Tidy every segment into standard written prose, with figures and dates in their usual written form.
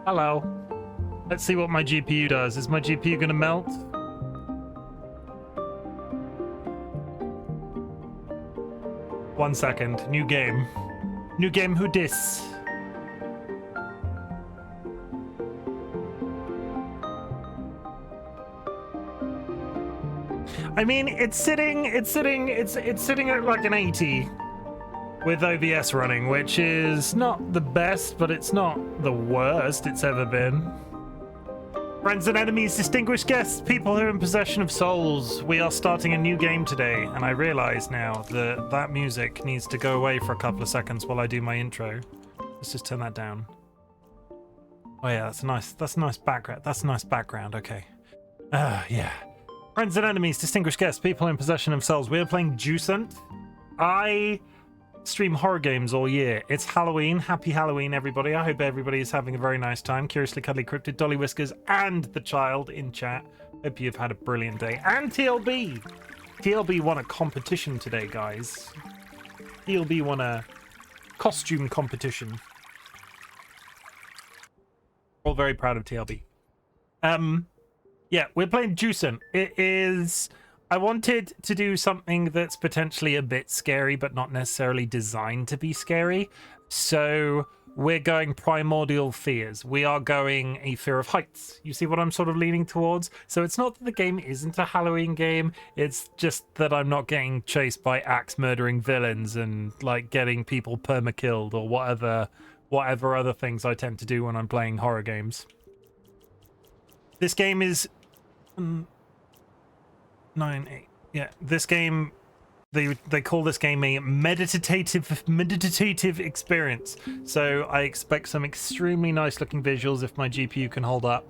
Hello. Let's see what my GPU does. Is my GPU gonna melt? One second. New game. New game, who dis? I mean, it's sitting at like an 80 with OBS running, which is not the best, but it's not the worst it's ever been. Friends and enemies, distinguished guests, people who are in possession of souls, we are starting a new game today, and I realize now that that music needs to go away for a couple of seconds while I do my intro. Let's just turn that down. Oh yeah, that's a nice background. That's a nice background, okay. Yeah. Friends and enemies, distinguished guests, people in possession of souls, we are playing Jusant. I stream horror games all year. It's Halloween. Happy Halloween, everybody. I hope everybody is having a very nice time. Curiously Cuddly Cryptid, DollyWhiskers, and the child in chat. Hope you've had a brilliant day. And TLB! TLB won a competition today, guys. TLB won a costume competition. All very proud of TLB. Yeah, we're playing Jusant. It is... I wanted to do something that's potentially a bit scary, but not necessarily designed to be scary. So we're going primordial fears. We are going a fear of heights. You see what I'm sort of leaning towards? So it's not that the game isn't a Halloween game. It's just that I'm not getting chased by axe murdering villains and like getting people perma-killed or whatever other things I tend to do when I'm playing horror games. This game is... 9-8. Yeah, this game, they call this game a meditative experience. So I expect some extremely nice looking visuals if my GPU can hold up,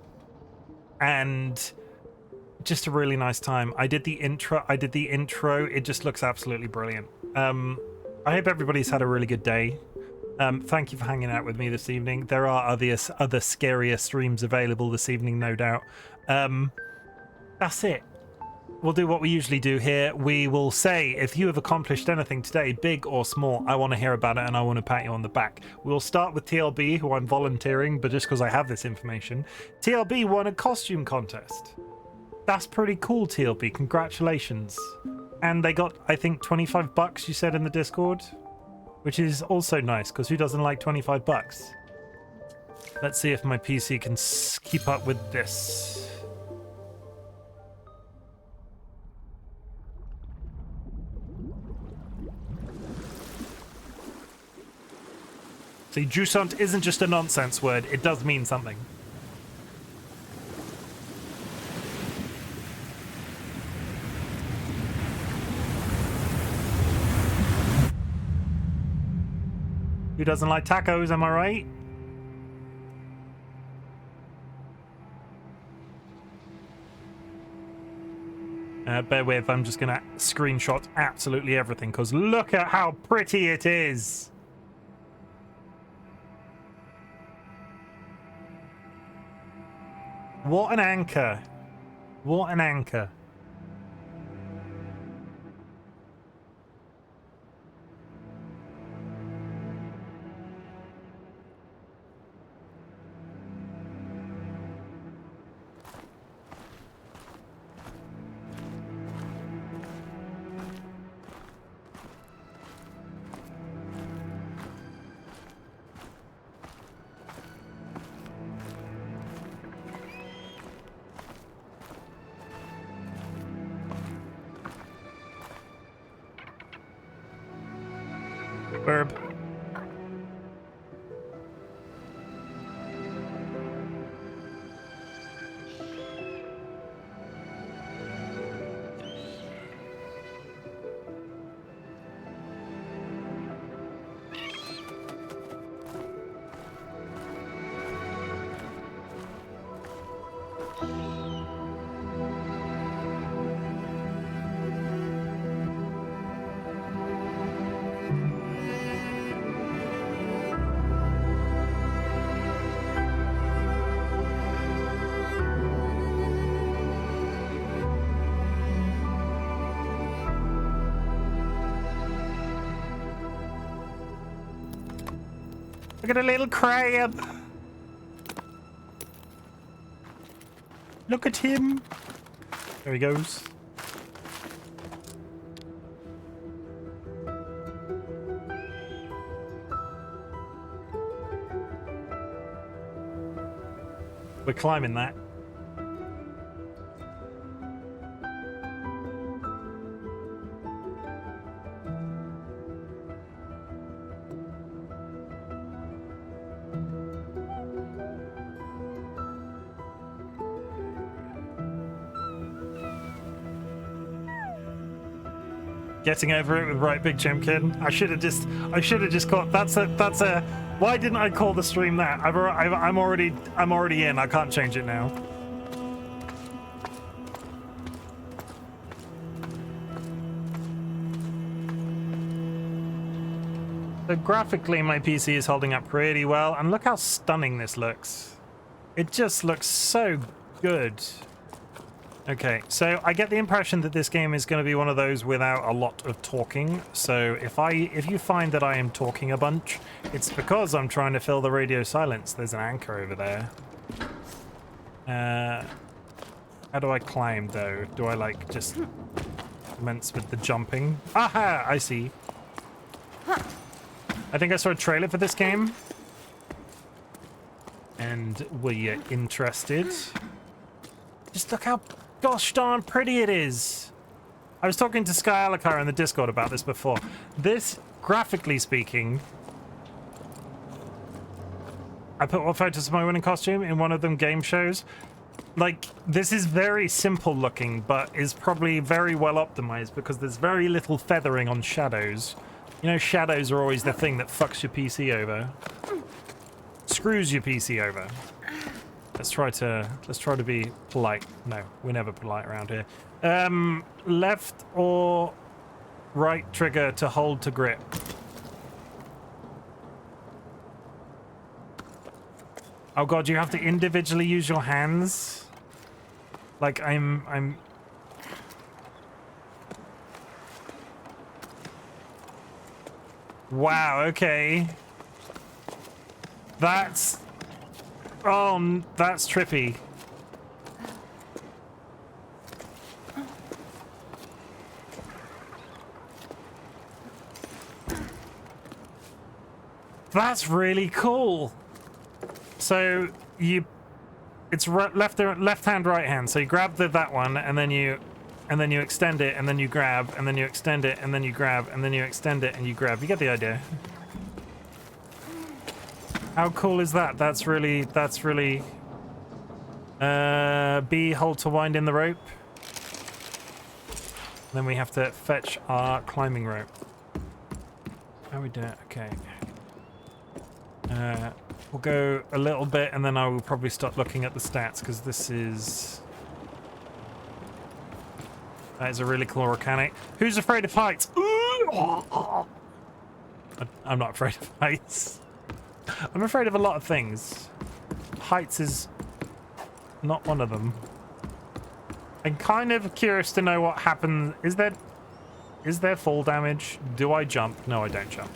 and just a really nice time. I did the intro. It just looks absolutely brilliant. I hope everybody's had a really good day. Thank you for hanging out with me this evening. There are other scarier streams available this evening, no doubt. That's it. We'll do what we usually do here. We will say, if you have accomplished anything today, big or small, I want to hear about it and I want to pat you on the back. We'll start with TLB, who I'm volunteering, but just because I have this information. TLB won a costume contest. That's pretty cool, TLB. Congratulations. And they got, I think, 25 bucks, you said in the Discord, which is also nice, because who doesn't like 25 bucks? Let's see if my PC can keep up with this. See, Jusant isn't just a nonsense word, it does mean something. Who doesn't like tacos, am I right? Bear with, I'm just gonna screenshot absolutely everything, because look at how pretty it is! What an anchor. What an anchor. Verb. Look at a little crab. Look at him. There he goes. We're climbing that. Getting over it with RightBigChimken. I should have just called. That's a. Why didn't I call the stream that? I'm already in. I can't change it now. So graphically, my PC is holding up pretty well, and look how stunning this looks. It just looks so good. Okay, so I get the impression that this game is going to be one of those without a lot of talking. So if you find that I am talking a bunch, it's because I'm trying to fill the radio silence. There's an anchor over there. How do I climb though? Do I like just commence with the jumping? Aha! I see. I think I saw a trailer for this game. And were you interested? Just look how gosh darn pretty it is. I was talking to Sky Alakar in the Discord about this before. This, graphically speaking, I put what photos of my winning costume in one of them game shows. Like, this is very simple looking, but is probably very well optimized because there's very little feathering on shadows. You know, shadows are always the thing that fucks your PC over. Screws your PC over. Let's try to be polite. No, we're never polite around here. Left or right trigger to hold to grip. Oh god, you have to individually use your hands. Like I'm Wow, okay. That's trippy. That's really cool. So it's left hand, right hand. So you grab that one, and then you extend it, and then you grab, and then you extend it, and then you grab, and then you extend it, and you grab. You get the idea. How cool is that? That's really B, hold to wind in the rope. Then we have to fetch our climbing rope. How we do it? Okay. We'll go a little bit and then I will probably stop looking at the stats because that is a really cool mechanic. Who's afraid of heights? I'm not afraid of heights. I'm afraid of a lot of things. Heights is not one of them. I'm kind of curious to know what happens. Is there fall damage? Do I jump? No, I don't jump.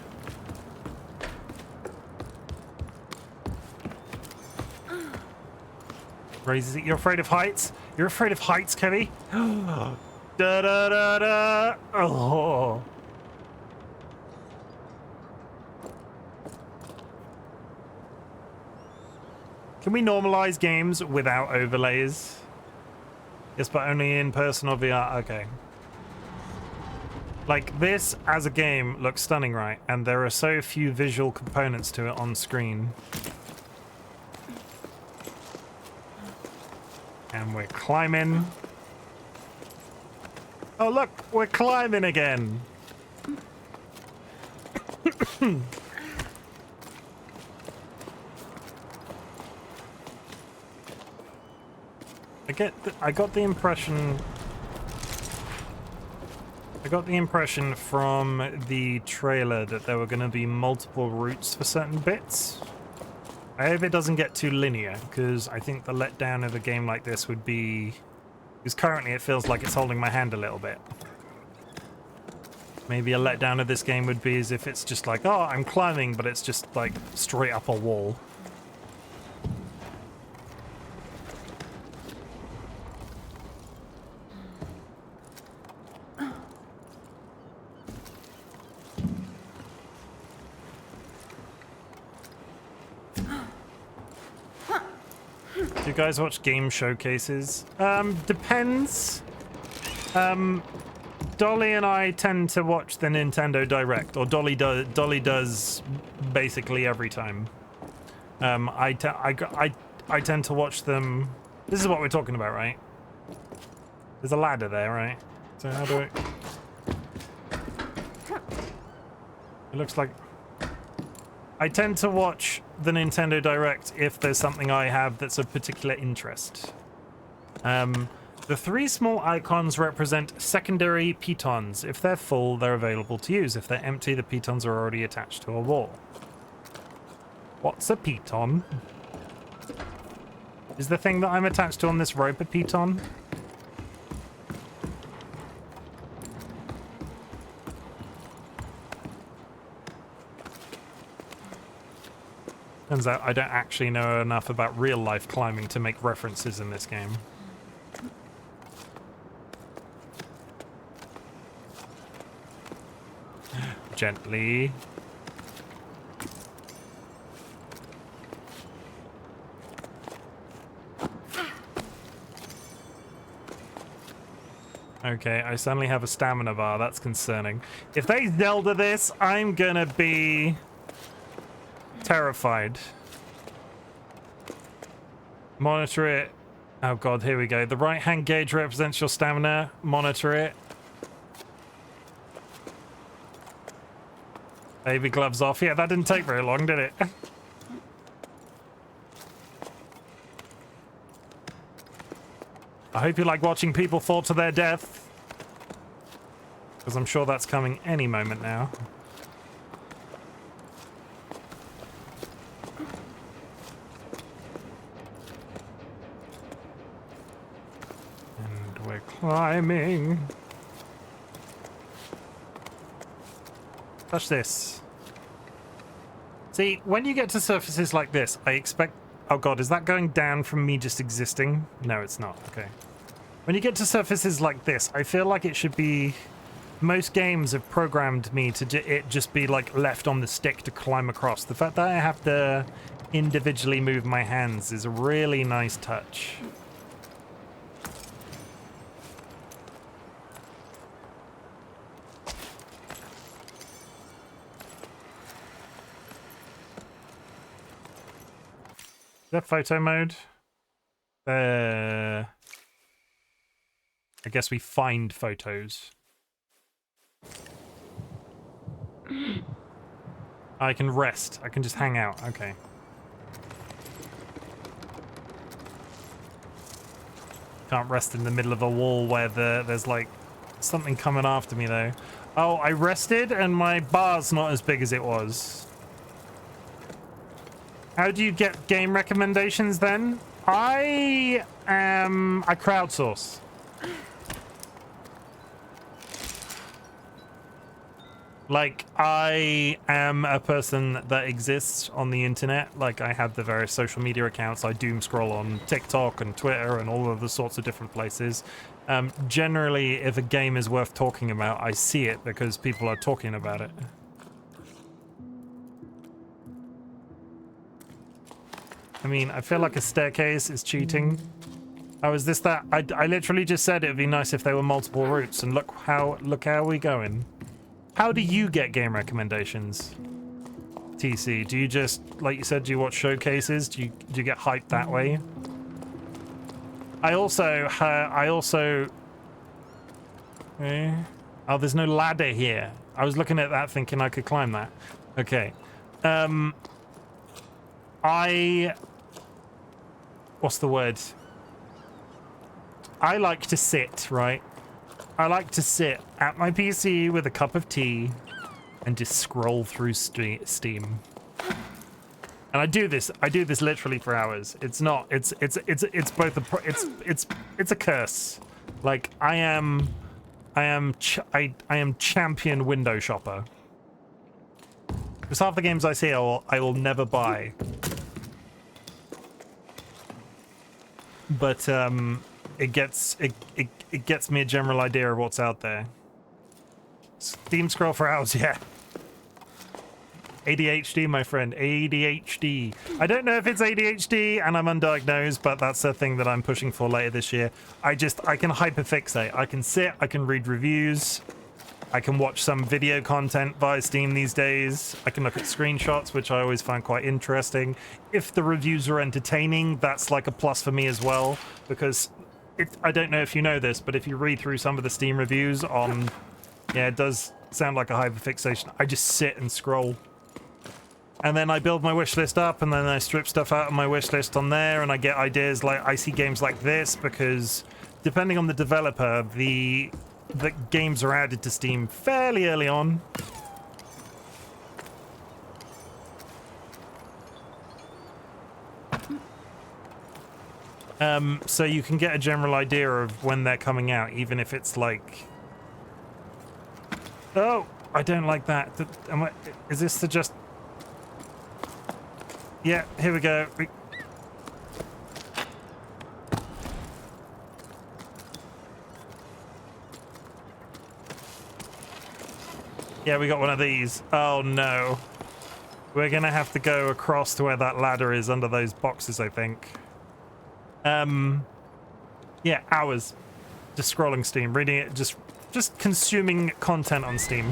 Raises it. You're afraid of heights? You're afraid of heights, Kevy? Da da da da. Oh. Can we normalize games without overlays? Yes, but only in person or VR. Okay. Like, this as a game looks stunning, right? And there are so few visual components to it on screen. And we're climbing. Oh, look, we're climbing again. I got the impression from the trailer that there were going to be multiple routes for certain bits. I hope it doesn't get too linear, because I think the letdown of a game like this would be... Because currently it feels like it's holding my hand a little bit. Maybe a letdown of this game would be as if it's just like, oh, I'm climbing, but it's just like straight up a wall. Do you guys watch game showcases? Depends. Dolly and I tend to watch the Nintendo Direct, or Dolly does basically every time. I tend to watch them. This is what we're talking about, right? There's a ladder there, right? So how do I... It looks like... I tend to watch the Nintendo Direct if there's something I have that's of particular interest. The 3 small icons represent secondary pitons. If they're full, they're available to use. If they're empty, the pitons are already attached to a wall. What's a piton? Is the thing that I'm attached to on this rope a piton? Turns out I don't actually know enough about real-life climbing to make references in this game. Gently. Okay, I suddenly have a stamina bar. That's concerning. If they Zelda this, I'm gonna be terrified. Monitor it. Oh god, here we go. The right hand gauge represents your stamina. Monitor it. Baby gloves off. Yeah, that didn't take very long, did it? I hope you like watching people fall to their death, because I'm sure that's coming any moment now. And we're climbing. Touch this. See, when you get to surfaces like this, I expect... Oh god, is that going down from me just existing? No, it's not. Okay. When you get to surfaces like this, I feel like it should be... Most games have programmed me to it just be like left on the stick to climb across. The fact that I have to individually move my hands is a really nice touch. Is that photo mode? I guess we find photos. I can rest. I can just hang out. Okay. Can't rest in the middle of a wall where there's like something coming after me though. Oh, I rested and my bar's not as big as it was. How do you get game recommendations then? I crowdsource. Like, I am a person that exists on the internet. Like, I have the various social media accounts. I doom scroll on TikTok and Twitter and all of the sorts of different places. Generally, if a game is worth talking about, I see it because people are talking about it. I mean, I feel like a staircase is cheating. Oh, is this that? I literally just said it'd be nice if there were multiple routes, and look how we going. How do you get game recommendations, TC? Do you just, like you said, do you watch showcases? Do you get hyped that way? I also oh, there's no ladder here. I was looking at that thinking I could climb that. Okay. What's the word? I like to sit, right? I like to sit at my PC with a cup of tea and just scroll through Steam. And I do this literally for hours. It's not, it's both it's a curse. Like I am champion window shopper. Because half the games I see I will never buy. But it gets me a general idea of what's out there. Steam scroll for hours, yeah. ADHD, my friend. ADHD. I don't know if it's ADHD and I'm undiagnosed, but that's a thing that I'm pushing for later this year. I can hyperfixate. I can sit, I can read reviews. I can watch some video content via Steam these days. I can look at screenshots, which I always find quite interesting. If the reviews are entertaining, that's like a plus for me as well, because I don't know if you know this, but if you read through some of the Steam reviews on, yeah, it does sound like a hyperfixation. I just sit and scroll. And then I build my wish list up, and then I strip stuff out of my wish list on there, and I get ideas like, I see games like this, because depending on the developer, the games are added to Steam fairly early on. So you can get a general idea of when they're coming out, even if it's like... Oh, I don't like that. Is this to just... Yeah, here we go. Yeah, we got one of these. Oh no. We're gonna have to go across to where that ladder is under those boxes, I think. Yeah, hours. Just scrolling Steam, reading it, just consuming content on Steam.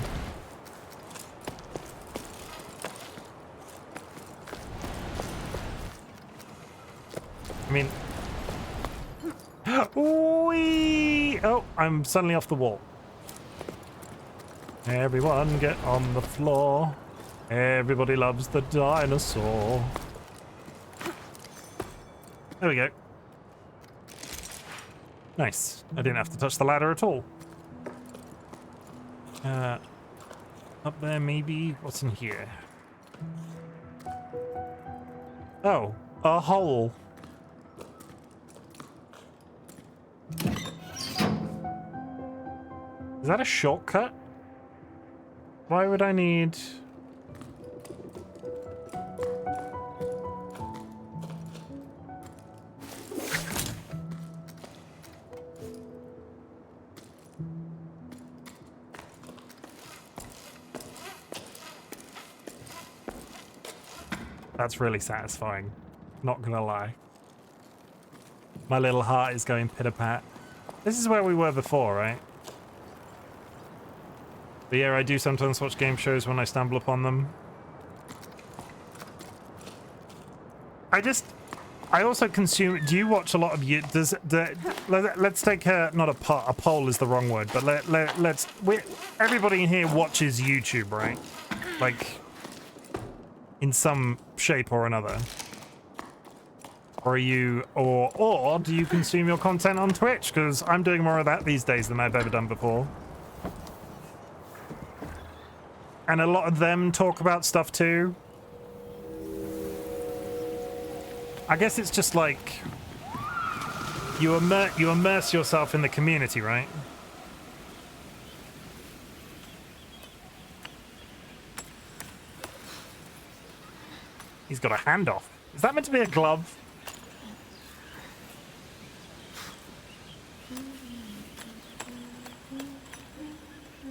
I mean... Whee! Oh, I'm suddenly off the wall. Everyone get on the floor. Everybody loves the dinosaur. There we go. Nice. I didn't have to touch the ladder at all. Up there maybe? What's in here? Oh, a hole. Is that a shortcut? Why would I need... That's really satisfying. Not gonna lie. My little heart is going pitter-pat. This is where we were before, right? But yeah, I do sometimes watch game shows when I stumble upon them. I also consume... Do you watch a lot of... Let's take a... Not a poll is the wrong word, but let's... Everybody in here watches YouTube, right? Like, in some shape or another. Or are you... Or do you consume your content on Twitch? Because I'm doing more of that these days than I've ever done before. And a lot of them talk about stuff too. I guess it's just like you immerse yourself in the community, right? He's got a handoff. Is that meant to be a glove?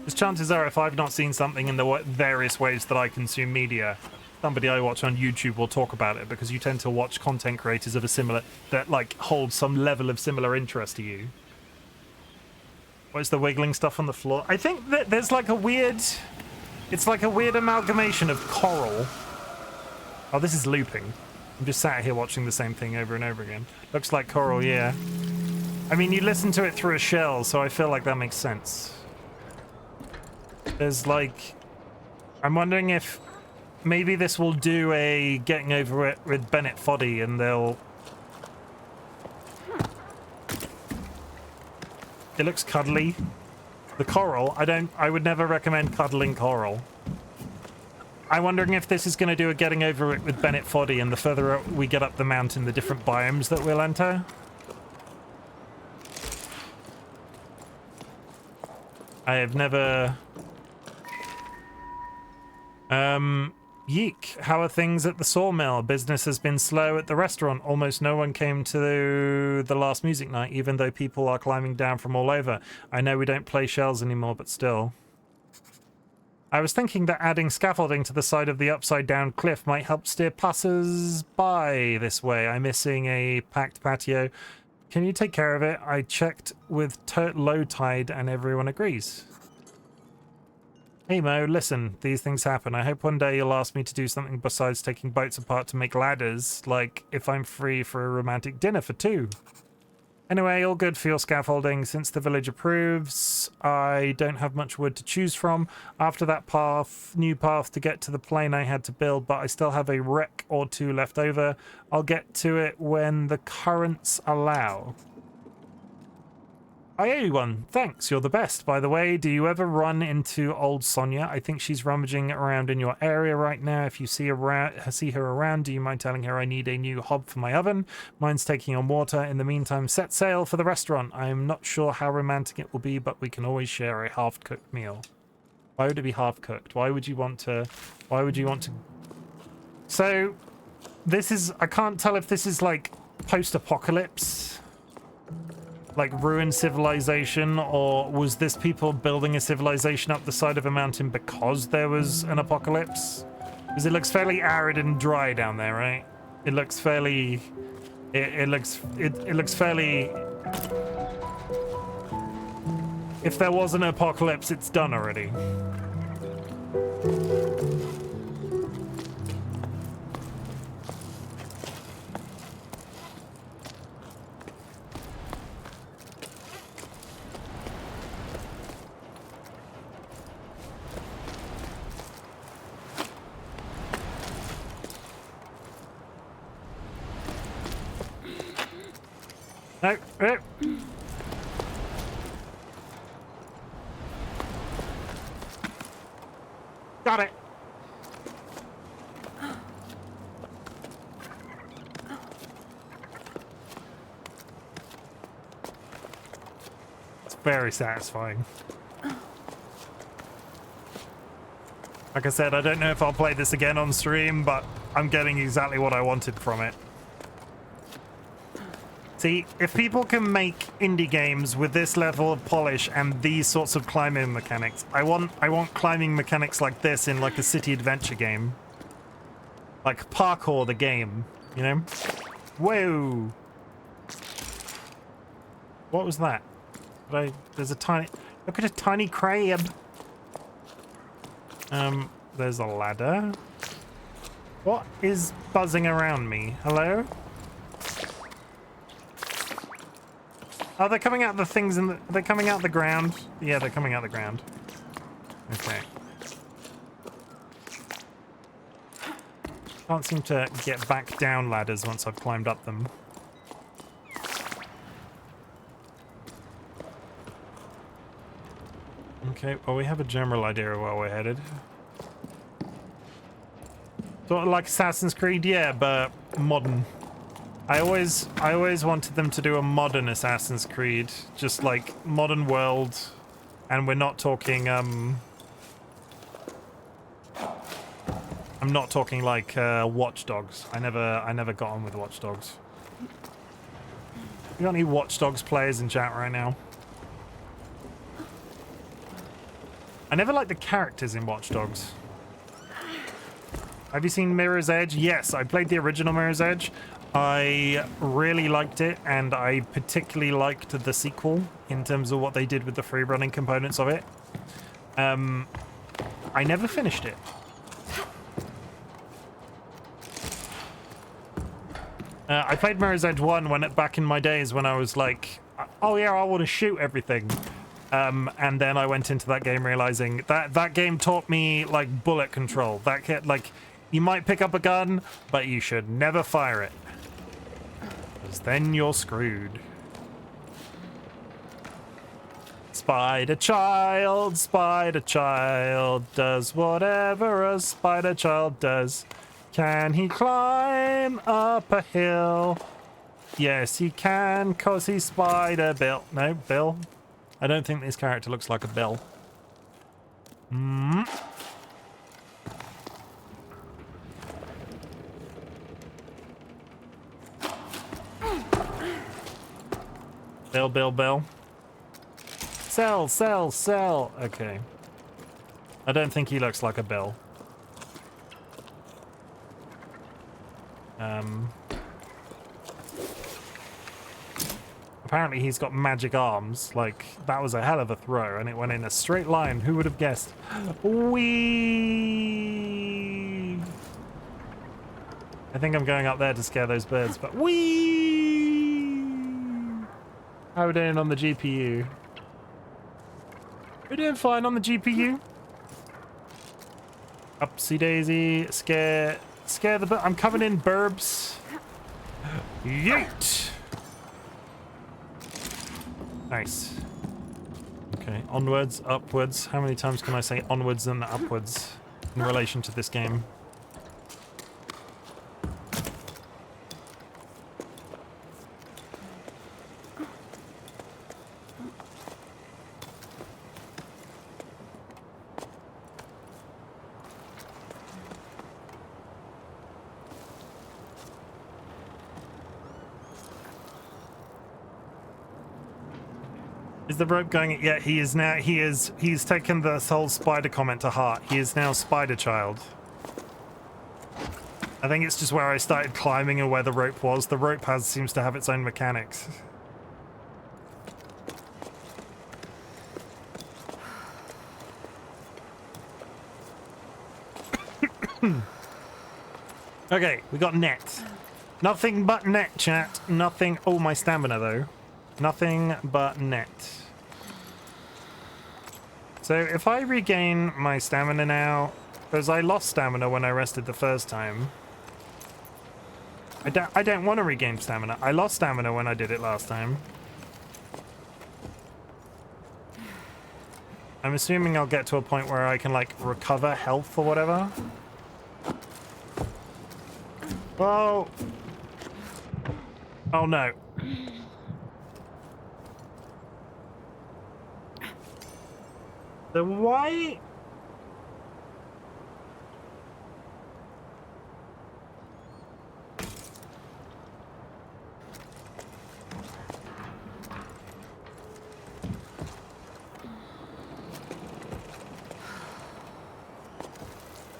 Because chances are, if I've not seen something in the various ways that I consume media, somebody I watch on YouTube will talk about it, because you tend to watch content creators of a similar, that like hold some level of similar interest to you. What's the wiggling stuff on the floor? I think that there's like a weird, it's like a weird amalgamation of coral. Oh, this is looping. I'm just sat here watching the same thing over and over again. Looks like coral, yeah. I mean, you listen to it through a shell, so I feel like that makes sense. There's like... I'm wondering if maybe this will do a getting over it with Bennett Foddy, and they'll... It looks cuddly. The coral, I would never recommend cuddling coral. I'm wondering if this is going to do a getting over it with Bennett Foddy, and the further we get up the mountain, the different biomes that we'll enter. I have never... Yeek. How are things at the sawmill? Business has been slow at the restaurant. Almost no one came to the last music night, even though people are climbing down from all over. I know we don't play shells anymore, but still. I was thinking that adding scaffolding to the side of the upside-down cliff might help steer passers-by this way. I'm missing a packed patio. Can you take care of it? I checked with low tide and everyone agrees. Hey Mo, listen, these things happen. I hope one day you'll ask me to do something besides taking boats apart to make ladders, like if I'm free for a romantic dinner for two. Anyway, all good for your scaffolding. Since the village approves, I don't have much wood to choose from. After that new path to get to the plane I had to build, but I still have a wreck or two left over. I'll get to it when the currents allow. I owe you one. Thanks, you're the best. By the way, do you ever run into old Sonia? I think she's rummaging around in your area right now. If you see her around, do you mind telling her I need a new hob for my oven? Mine's taking on water. In the meantime, set sail for the restaurant. I'm not sure how romantic it will be, but we can always share a half-cooked meal. Why would it be half-cooked? Why would you want to... So, this is... I can't tell if this is, like, post-apocalypse... like ruined civilization, or was this people building a civilization up the side of a mountain because there was an apocalypse? Because it looks fairly arid and dry down there, right? It looks fairly... It looks fairly... If there was an apocalypse, it's done already. No, no. Got it. It's very satisfying. Like I said, I don't know if I'll play this again on stream, but I'm getting exactly what I wanted from it. See, if people can make indie games with this level of polish and these sorts of climbing mechanics, I want climbing mechanics like this in like a city adventure game. Like Parkour the game, you know? Whoa! What was that? There's a tiny... Look at a tiny crab! There's a ladder. What is buzzing around me? Hello? Oh, they're coming out the things in the... They're coming out the ground. Yeah, they're coming out the ground. Okay. Can't seem to get back down ladders once I've climbed up them. Okay, well, we have a general idea of where we're headed. Sort of like Assassin's Creed, yeah, but modern. I always wanted them to do a modern Assassin's Creed, just like modern world, and we're not talking I'm not talking like Watch Dogs. I never got on with Watch Dogs. You got any Watch Dogs players in chat right now? I never liked the characters in Watch Dogs. Have you seen Mirror's Edge? Yes, I played the original Mirror's Edge. I really liked it, and I particularly liked the sequel in terms of what they did with the free running components of it. I never finished it. I played Mirror's Edge 1 back in my days when I was like, oh yeah, I want to shoot everything. And then I went into that game realizing that game taught me like bullet control. Like, you might pick up a gun, but you should never fire it. Because then you're screwed. Spider child does whatever a spider child does. Can he climb up a hill? Yes, he can, cause he's Spider Bill. No, Bill. I don't think this character looks like a Bill. Bill. Sell. Okay. I don't think he looks like a bill. Apparently he's got magic arms. Like, that was a hell of a throw, and it went in a straight line. Who would have guessed? Whee! I think I'm going up there to scare those birds, but whee! How are we doing on the GPU? We're doing fine on the GPU. Upsy daisy, scare the bird. I'm coming in, burbs. Yeet! Nice. Okay, onwards, upwards. How many times can I say onwards and upwards in relation to this game? Is the rope going? Yeah, he is now. He's taken this whole spider comment to heart. He is now Spider Child. I think it's just where I started climbing and where the rope was. The rope seems to have its own mechanics. Okay, we got net. Nothing but net, chat. Nothing. Oh, my stamina though. Nothing but net. So if I regain my stamina now, because I lost stamina when I rested the first time. I don't want to regain stamina. I lost stamina when I did it last time. I'm assuming I'll get to a point where I can like recover health or whatever. Whoa! Oh no. So why?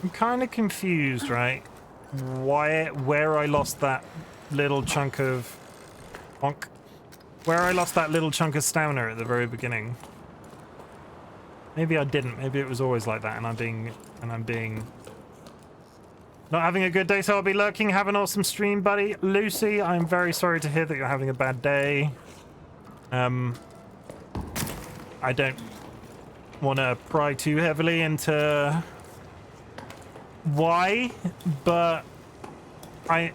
I'm kind of confused, right? Where I lost that little chunk of where I lost that little chunk of stamina at the very beginning. Maybe I didn't. Maybe it was always like that, and I'm being not having a good day, so I'll be lurking. Have an awesome stream, buddy. Lucy, I'm very sorry to hear that you're having a bad day. I don't want to pry too heavily into why, but I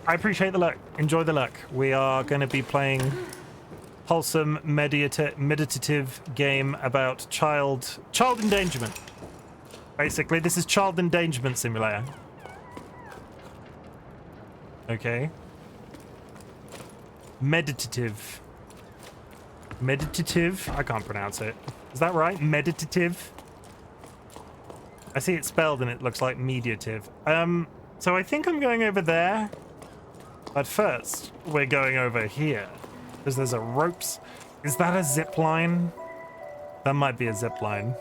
appreciate the luck. Enjoy the luck. We are going to be playing wholesome meditative game about child endangerment. Basically, this is child endangerment simulator. Okay. Meditative. I can't pronounce it. Is that right? Meditative. I see it spelled and it looks like mediative. So I think I'm going over there. But first, we're going over here. Because there's a ropes. Is that a zip line? That might be a zip line.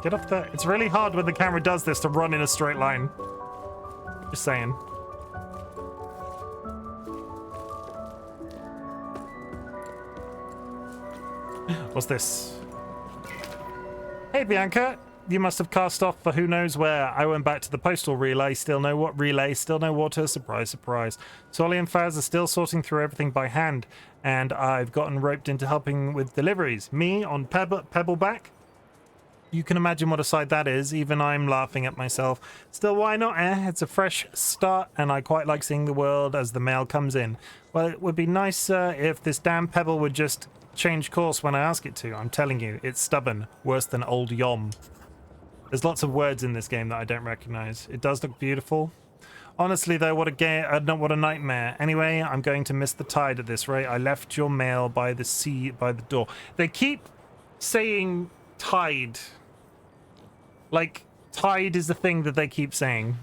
Get up there. It's really hard when the camera does this to run in a straight line. Just saying. What's this? Hey Bianca, you must have cast off for who knows where. I went back to the postal relay, still no water, surprise, surprise. Solly and Faz are still sorting through everything by hand, and I've gotten roped into helping with deliveries. Me on Pebbleback? You can imagine what a sight that is, even I'm laughing at myself. Still, why not, eh? It's a fresh start, and I quite like seeing the world as the mail comes in. Well, it would be nice if this damn pebble would just change course when I ask it to. I'm telling you, it's stubborn. Worse than old Yom. There's lots of words in this game that I don't recognize. It does look beautiful. Honestly, though, what a nightmare. Anyway, I'm going to miss the tide at this rate. I left your mail by the door. They keep saying tide. Like, tide is the thing that they keep saying.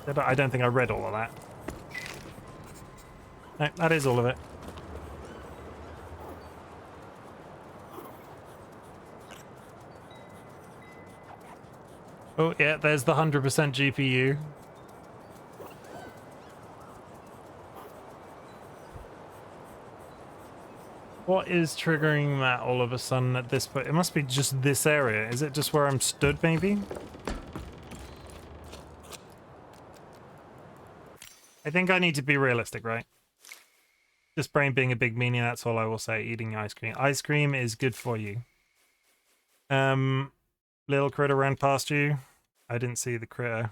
I don't think I read all of that. No, that is all of it. Oh, yeah, there's the 100% GPU. What is triggering that all of a sudden at this point? It must be just this area. Is it just where I'm stood, maybe? I think I need to be realistic, right? Just brain being a big meanie, that's all I will say. Eating ice cream. Ice cream is good for you. Little critter ran past you. I didn't see the critter.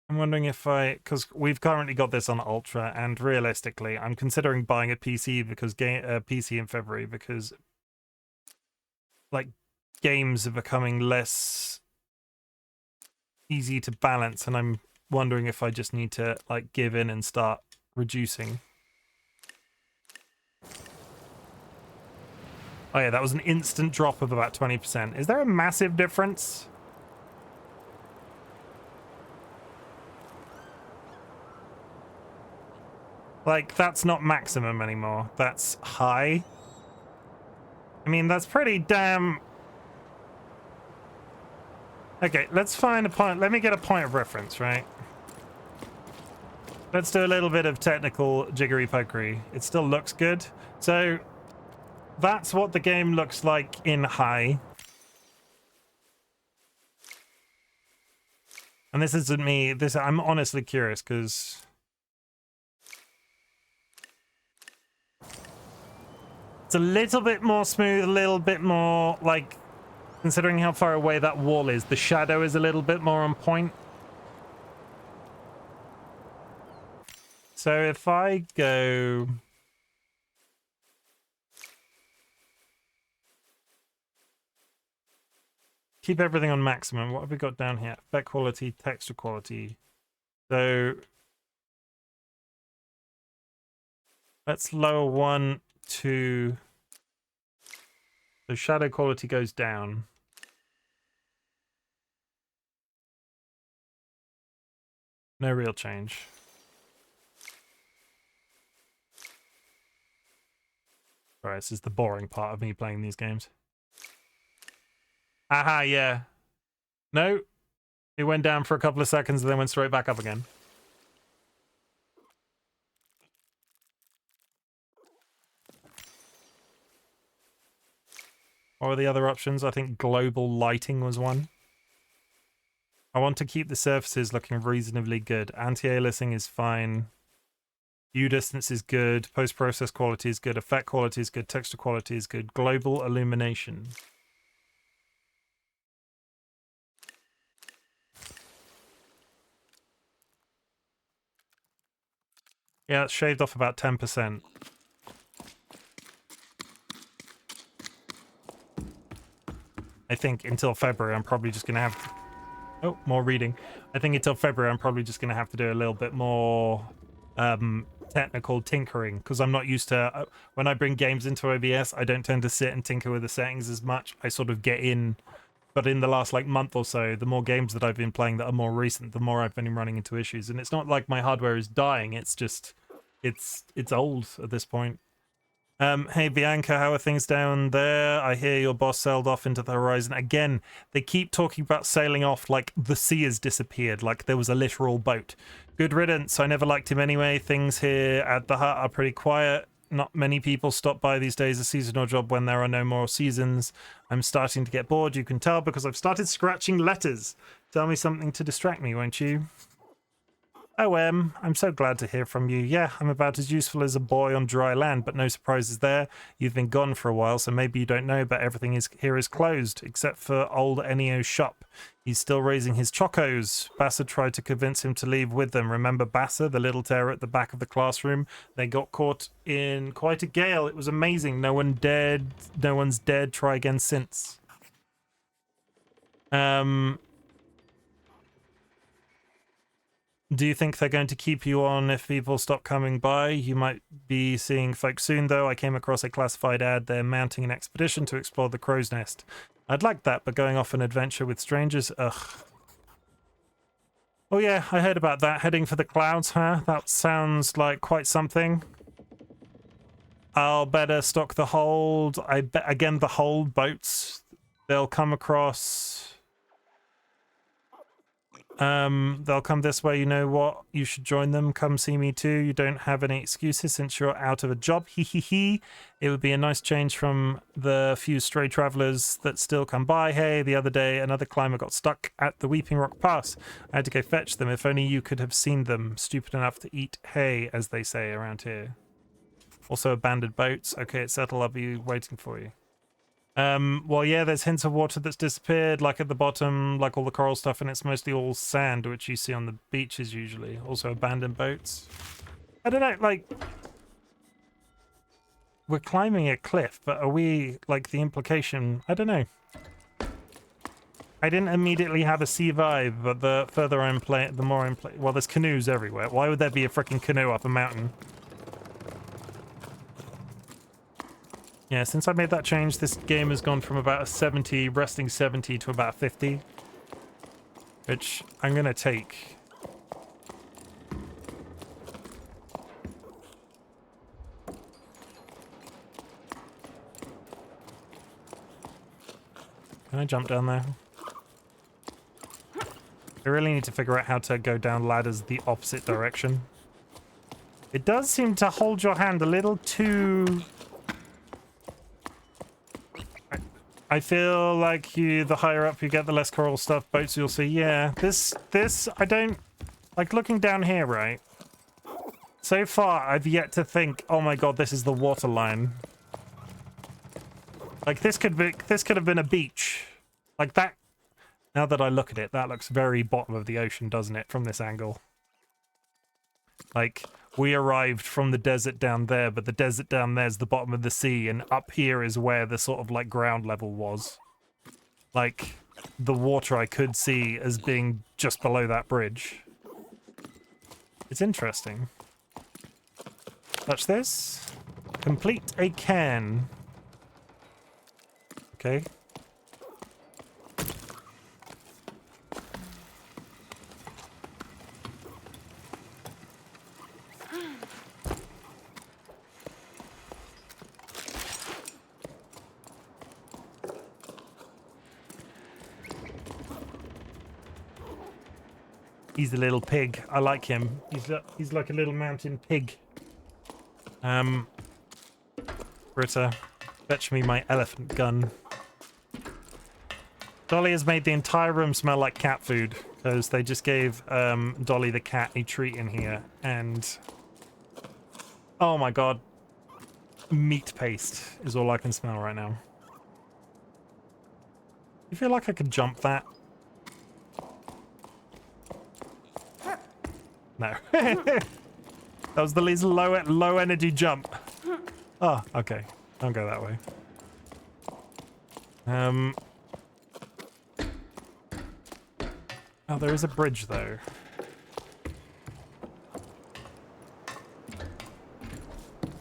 I'm wondering if because we've currently got this on Ultra, and realistically, I'm considering buying a PC because PC in February because like games are becoming less easy to balance, and I'm wondering if I just need to like give in and start reducing. Oh yeah, that was an instant drop of about 20%. Is there a massive difference? Like, that's not maximum anymore. That's high. I mean, that's pretty damn... Okay, let's find a point. Let me get a point of reference, right? Let's do a little bit of technical jiggery-pokery. It still looks good. So, that's what the game looks like in high. And this isn't me. I'm honestly curious, because... It's a little bit more smooth, a little bit more, like, considering how far away that wall is, the shadow is a little bit more on point. So if I go... Keep everything on maximum. What have we got down here? Effect quality, texture quality. So... Let's lower 1, 2... So shadow quality goes down. No real change. Alright, this is the boring part of me playing these games. Aha, yeah. No. It went down for a couple of seconds and then went straight back up again. What were the other options? I think global lighting was one. I want to keep the surfaces looking reasonably good. Anti-aliasing is fine. View distance is good. Post-process quality is good. Effect quality is good. Texture quality is good. Global illumination. Yeah, it's shaved off about 10%. I think until February, I'm probably just going to have... Oh, more reading. I think until February, I'm probably just going to have to do a little bit more technical tinkering, because I'm not used to... when I bring games into OBS, I don't tend to sit and tinker with the settings as much. I sort of get in. But in the last like month or so, the more games that I've been playing that are more recent, the more I've been running into issues. And it's not like my hardware is dying. It's just... It's old at this point. Hey Bianca, how are things down there? I hear your boss sailed off into the horizon. Again, they keep talking about sailing off like the sea has disappeared, like there was a literal boat. Good riddance. I never liked him anyway. Things here at the hut are pretty quiet. Not many people stop by these days. A seasonal job when there are no more seasons. I'm starting to get bored. You can tell because I've started scratching letters. Tell me something to distract me, won't you? OM, I'm so glad to hear from you. Yeah, I'm about as useful as a boy on dry land, but no surprises there. You've been gone for a while, so maybe you don't know, but everything here is closed, except for old Ennio's shop. He's still raising his chocos. Bassa tried to convince him to leave with them. Remember Bassa, the little terror at the back of the classroom? They got caught in quite a gale. It was amazing. No one's dared try again since. Do you think they're going to keep you on if people stop coming by? You might be seeing folks soon, though. I came across a classified ad. They're mounting an expedition to explore the crow's nest. I'd like that, but going off an adventure with strangers? Ugh. Oh yeah, I heard about that. Heading for the clouds, huh? That sounds like quite something. I'll better stock the hold. I bet again the hold boats. They'll come across. They'll come this way. You know what? You should join them. Come see me too. You don't have any excuses since you're out of a job. Hee hee hee. It would be a nice change from the few stray travelers that still come by. Hey, the other day another climber got stuck at the Weeping Rock Pass. I had to go fetch them. If only you could have seen them. Stupid enough to eat hay, as they say around here. Also abandoned boats. Okay, it's settled. I'll be waiting for you. Well, yeah, there's hints of water that's disappeared, like at the bottom, like all the coral stuff, and it's mostly all sand, which you see on the beaches usually. Also abandoned boats. I don't know, like, we're climbing a cliff, but are we, like, the implication, I don't know. I didn't immediately have a sea vibe, but the further I'm playing, the more I'm playing, well, there's canoes everywhere. Why would there be a freaking canoe up a mountain? Yeah, since I made that change, this game has gone from about a 70, resting 70 to about 50. Which I'm gonna take. Can I jump down there? I really need to figure out how to go down ladders the opposite direction. It does seem to hold your hand a little too... I feel like the higher up you get, the less coral stuff boats you'll see. Yeah, this, I don't... Like, looking down here, right? So far, I've yet to think, oh my god, this is the water line. Like, this could have been a beach. Like, that... Now that I look at it, that looks very bottom of the ocean, doesn't it, from this angle? Like... We arrived from the desert down there, but the desert down there is the bottom of the sea, and up here is where the sort of, like, ground level was. Like, the water I could see as being just below that bridge. It's interesting. Touch this. Complete a can. Okay. He's a little pig. I like him. He's like a little mountain pig. Britta, fetch me my elephant gun. Dolly has made the entire room smell like cat food because they just gave Dolly the cat a treat in here, and oh my god, meat paste is all I can smell right now. You feel like I could jump that? No. That was the least low energy jump. Oh, okay. Don't go that way. Oh, there is a bridge though.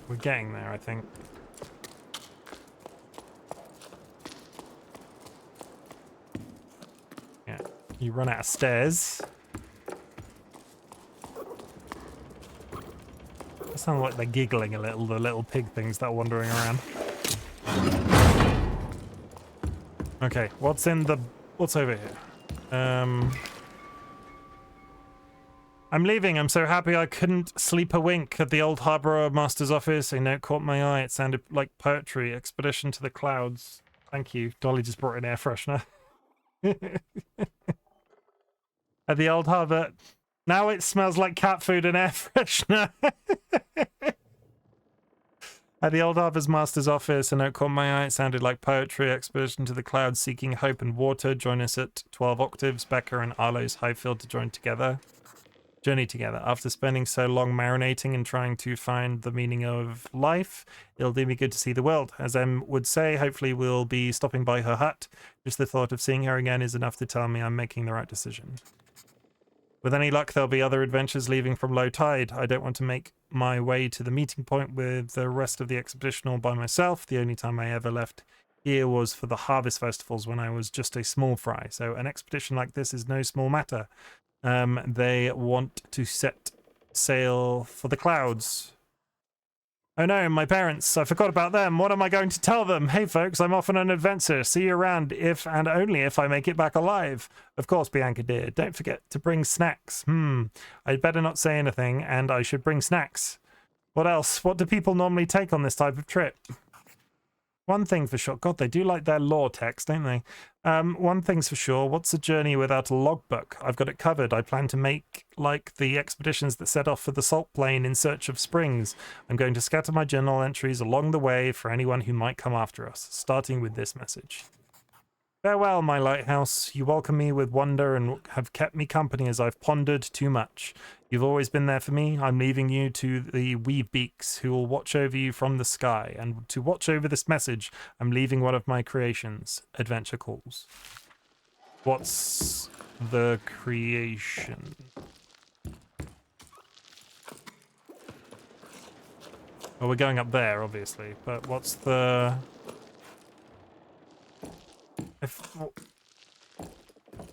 We're getting there, I think. Yeah. You run out of stairs. They sound like they're giggling a little, the little pig things that are wandering around. Okay, what's over here? I'm leaving. I'm so happy I couldn't sleep a wink at the old Harbour Master's office. A note caught my eye. It sounded like poetry. Expedition to the clouds. Thank you. Dolly just brought in air freshener. At the old harbour. Now it smells like cat food and air freshener. At the old Harbour's Master's office, a note caught my eye. It sounded like poetry. Expedition to the clouds, seeking hope and water. Join us at 12 octaves. Becca and Arlo's Highfield to journey together. After spending so long marinating and trying to find the meaning of life, it'll do me good to see the world. As Em would say, hopefully we'll be stopping by her hut. Just the thought of seeing her again is enough to tell me I'm making the right decision. With any luck, there'll be other adventures leaving from low tide. I don't want to make my way to the meeting point with the rest of the expedition all by myself. The only time I ever left here was for the harvest festivals when I was just a small fry. So an expedition like this is no small matter. They want to set sail for the clouds. Oh no, my parents. I forgot about them. What am I going to tell them? Hey folks, I'm off on an adventure. See you around if and only if I make it back alive. Of course, Bianca dear. Don't forget to bring snacks. I'd better not say anything, and I should bring snacks. What else? What do people normally take on this type of trip? One thing for sure. God, they do like their lore text, don't they? One thing's for sure. What's a journey without a logbook? I've got it covered. I plan to make like the expeditions that set off for the salt plain in search of springs. I'm going to scatter my journal entries along the way for anyone who might come after us, starting with this message. Farewell, my lighthouse. You welcome me with wonder and have kept me company as I've pondered too much. You've always been there for me. I'm leaving you to the weebeaks who will watch over you from the sky. And to watch over this message, I'm leaving one of my creations. Adventure calls. What's the creation? Well, we're going up there, obviously. But what's the...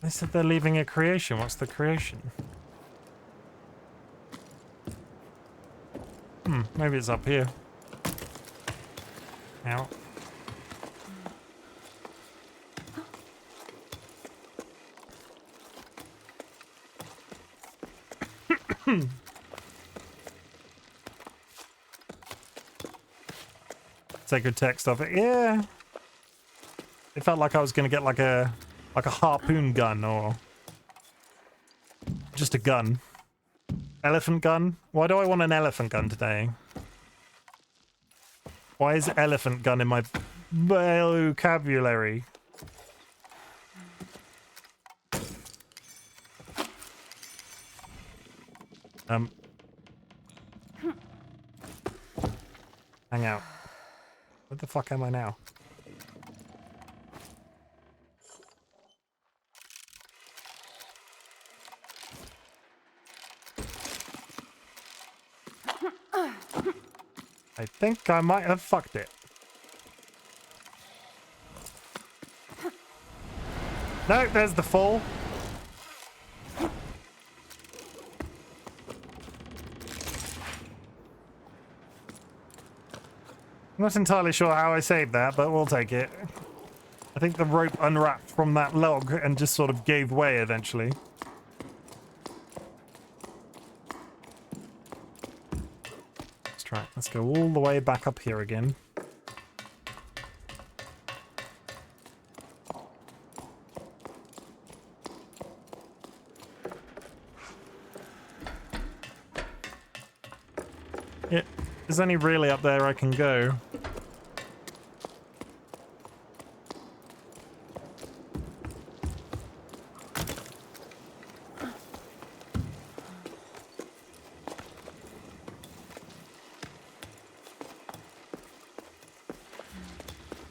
They said they're leaving a creation. What's the creation? Maybe it's up here. Ow. Sacred text of it. Yeah. It felt like I was gonna get like a harpoon gun or just a gun. Elephant gun? Why do I want an elephant gun today? Why is elephant gun in my vocabulary? Hang out. Where the fuck am I now? I think I might have fucked it. No, there's the fall. I'm not entirely sure how I saved that, but we'll take it. I think the rope unwrapped from that log and just sort of gave way eventually. Let's try it. Let's go all the way back up here again. Yeah, there's only really up there I can go.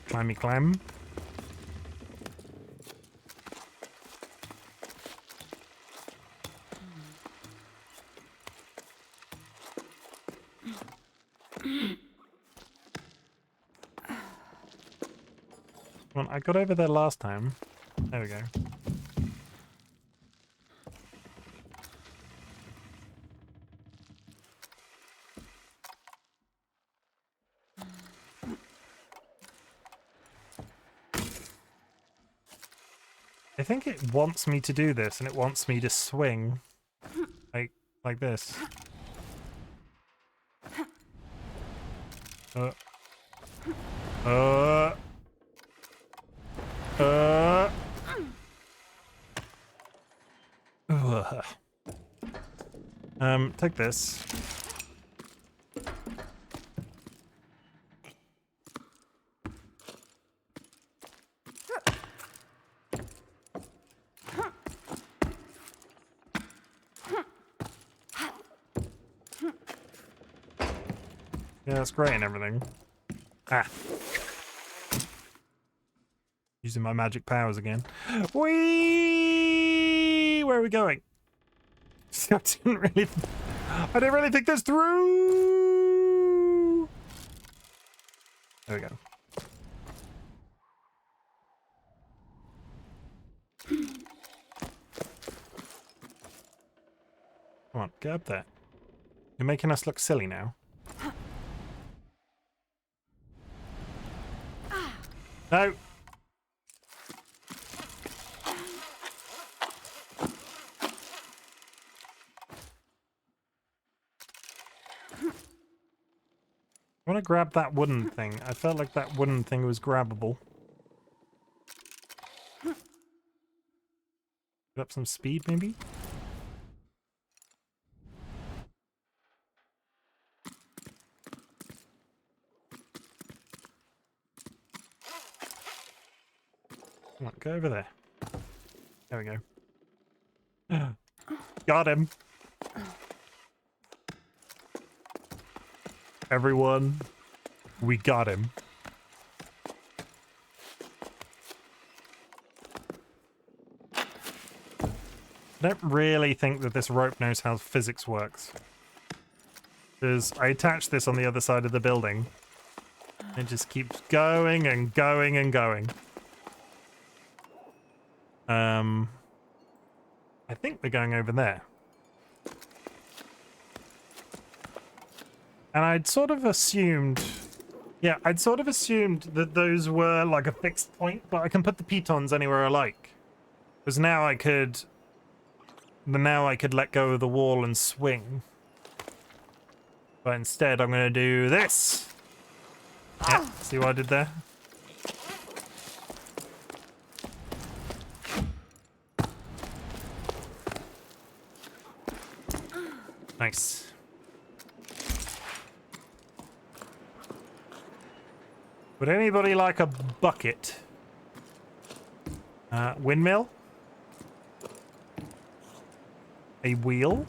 Climby climb. Well, I got over there last time. There we go. I think it wants me to do this, and it wants me to swing like this. Take this. Yeah, that's great and everything. Ah. Using my magic powers again. Whee! Where are we going? I didn't really think this through. There we go. Come on, get up there. You're making us look silly now. No! I want to grab that wooden thing. I felt like that wooden thing was grabbable. Get up some speed, maybe? Come on, go over there. There we go. Got him. Everyone, we got him. I don't really think that this rope knows how physics works. Because I attached this on the other side of the building. It just keeps going and going and going. I think we're going over there. And I'd sort of assumed... Yeah, I'd sort of assumed that those were like a fixed point, but I can put the pitons anywhere I like. Because now I could... Now I could let go of the wall and swing. But instead I'm going to do this. Yeah, see what I did there? Nice. Would anybody like a bucket? Windmill? A wheel?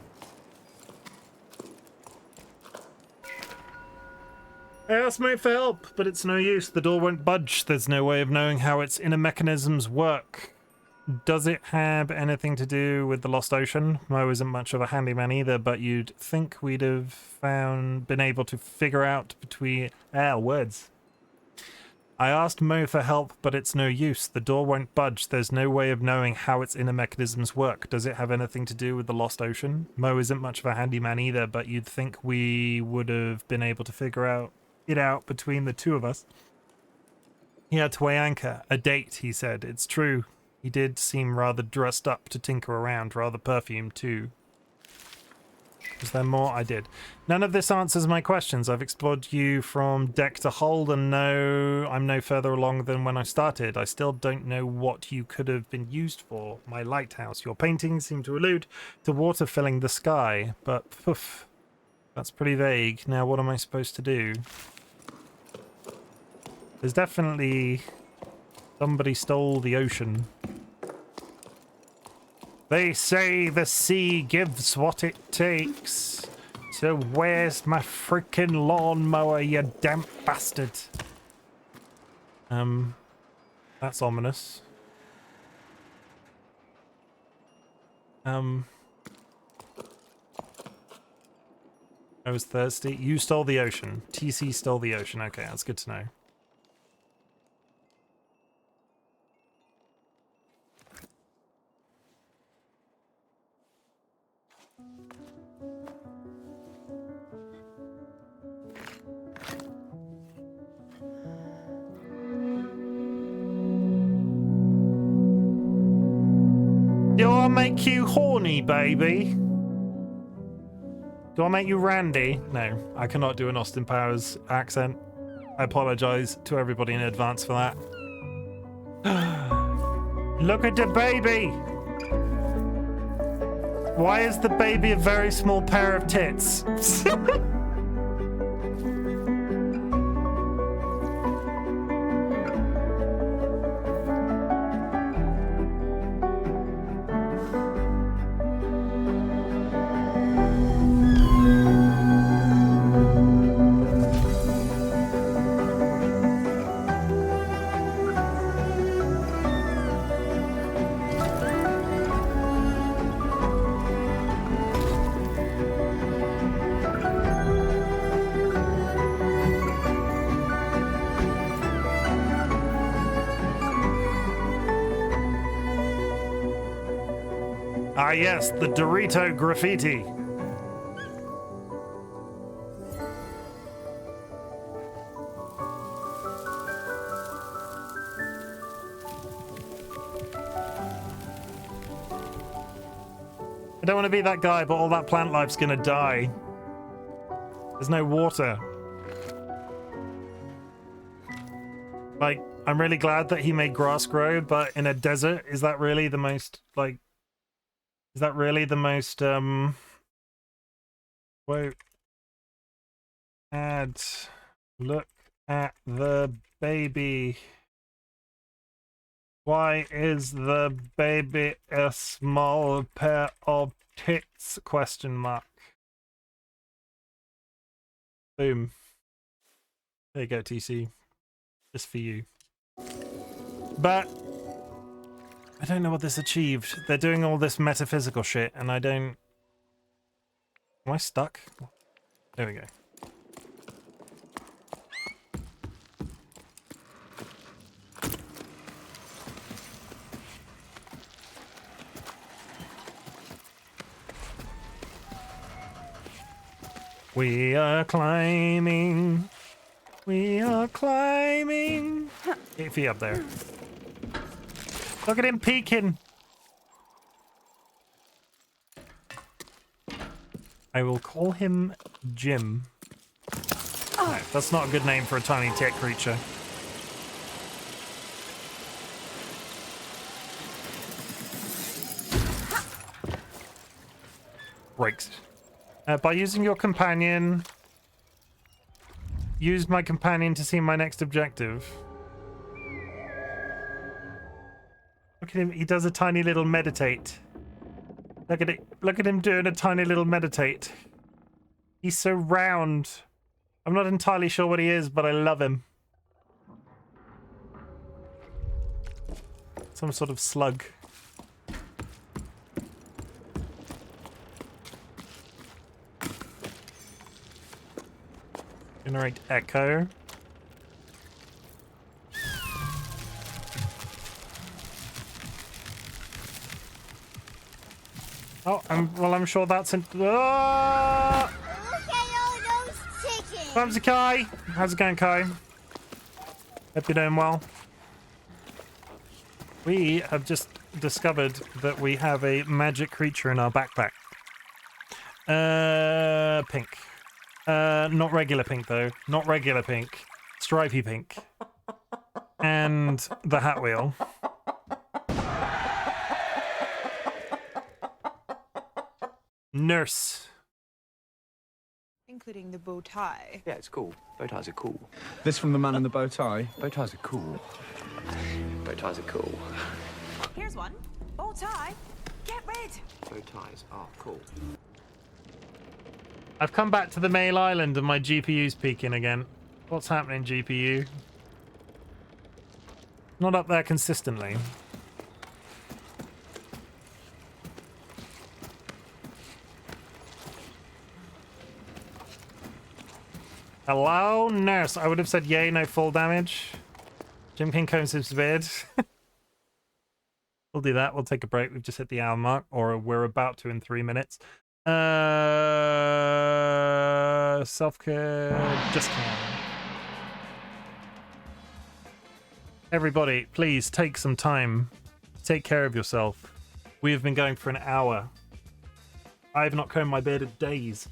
I asked mate for help, but it's no use. The door won't budge. There's no way of knowing how its inner mechanisms work. Does it have anything to do with the Lost Ocean? Mo isn't much of a handyman either, but you'd think we'd have been able to figure out between... words. I asked Mo for help, but it's no use. The door won't budge. There's no way of knowing how its inner mechanisms work. Does it have anything to do with the Lost Ocean? Mo isn't much of a handyman either, but you'd think we would have been able to figure it out between the two of us. He had to weigh anchor. A date, he said. It's true. He did seem rather dressed up to tinker around, rather perfumed too. Was there more? I did. None of this answers my questions. I've explored you from deck to hold and no, I'm no further along than when I started. I still don't know what you could have been used for. My lighthouse. Your paintings seem to allude to water filling the sky, but poof, that's pretty vague. Now what am I supposed to do? There's definitely... Somebody stole the ocean. They say the sea gives what it takes. So where's my freaking lawnmower, you damn bastard? That's ominous. I was thirsty. You stole the ocean. TC stole the ocean. Okay, that's good to know. Do I make you horny, baby? Do I make you randy? No, I cannot do an Austin Powers accent. I apologize to everybody in advance for that. Look at the baby! Why is the baby a very small pair of tits? Ah yes, the Dorito graffiti. I don't want to be that guy, but all that plant life's gonna die. There's no water. Like, I'm really glad that he made grass grow, but in a desert, is that really the most, like... Is that really the most, Quote... Add... Look at the baby. Why is the baby a small pair of tits? Question mark. Boom. There you go, TC. Just for you. But I don't know what this achieved. They're doing all this metaphysical shit, and I don't... Am I stuck? There we go. We are climbing. We are climbing. Get your feet up there. Look at him peeking. I will call him Jim. No, that's not a good name for a tiny tick creature. Right. By using your companion, use my companion to see my next objective. Look at him, he does a tiny little meditate. Look at it, look at him doing a tiny little meditate. He's so round. I'm not entirely sure what he is, but I love him. Some sort of slug. Generate echo. Oh, I'm sure that's in. Oh! Look at all those chickens. Clumsy Kai. How's it going, Kai? Hope you're doing well. We have just discovered that we have a magic creature in our backpack. Pink. Not regular pink, though. Not regular pink. Stripy pink. And the Hat Wheel. Nurse. Including the bow tie. Yeah, it's cool. Bow ties are cool. This from the man in the bow tie. Bow ties are cool. Bow ties are cool. Here's one. Bow tie. Get rid. Bow ties are cool. I've come back to the mail island and my GPU's peaking again. What's happening, GPU? Not up there consistently. Hello, nurse. I would have said yay, no full damage. Chimken combs his beard. We'll do that. We'll take a break. We've just hit the hour mark, or we're about to in 3 minutes. Self-care. Just can. Everybody, please take some time. Take care of yourself. We have been going for an hour. I have not combed my beard in days.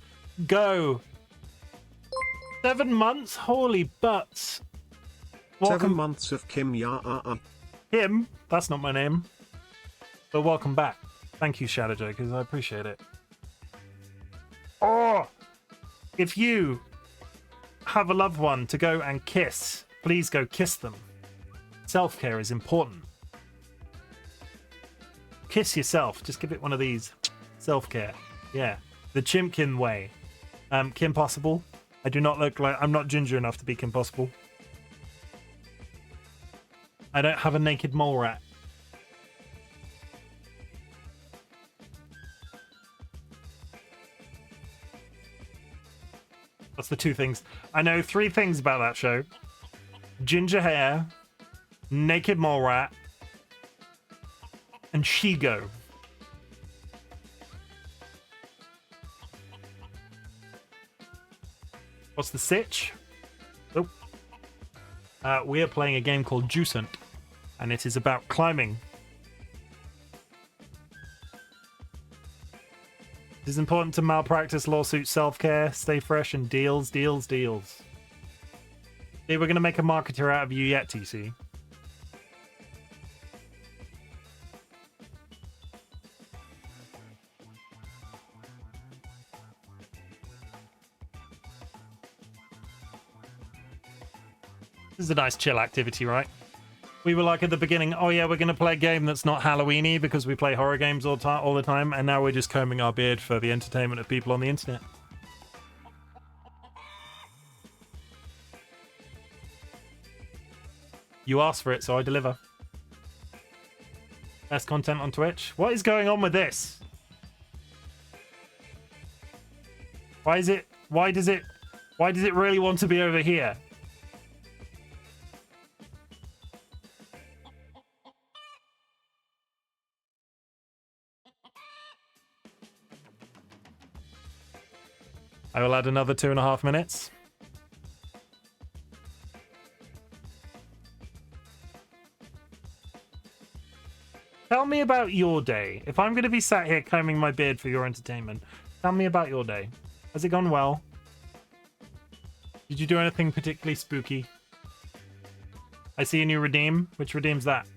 Go! 7 months? Holy butts. Welcome. 7 months of Kim Kim? That's not my name. But welcome back. Thank you, Shadow Jokers. I appreciate it. Oh! If you have a loved one to go and kiss, please go kiss them. Self-care is important. Kiss yourself. Just give it one of these. Self-care. Yeah. The Chimken way. Kim Possible. I do not look like... I'm not ginger enough to be Kim Possible. I don't have a naked mole rat. That's the 2 things. I know 3 things about that show. Ginger hair, naked mole rat, and Shigo. What's the sitch? Oh. We are playing a game called Jusant, and it is about climbing. It is important to malpractice, lawsuit, self-care, stay fresh, and deals, deals, deals. See, we're going to make a marketer out of you yet, TC. This is a nice chill activity, right? We were like at the beginning, oh yeah, we're going to play a game that's not Halloween-y because we play horror games all the time, and now we're just combing our beard for the entertainment of people on the internet. You asked for it, so I deliver. Best content on Twitch. What is going on with this? Why does it really want to be over here? I will add another 2.5 minutes. Tell me about your day. If I'm going to be sat here combing my beard for your entertainment, tell me about your day. Has it gone well? Did you do anything particularly spooky? I see a new redeem. Which redeem's that?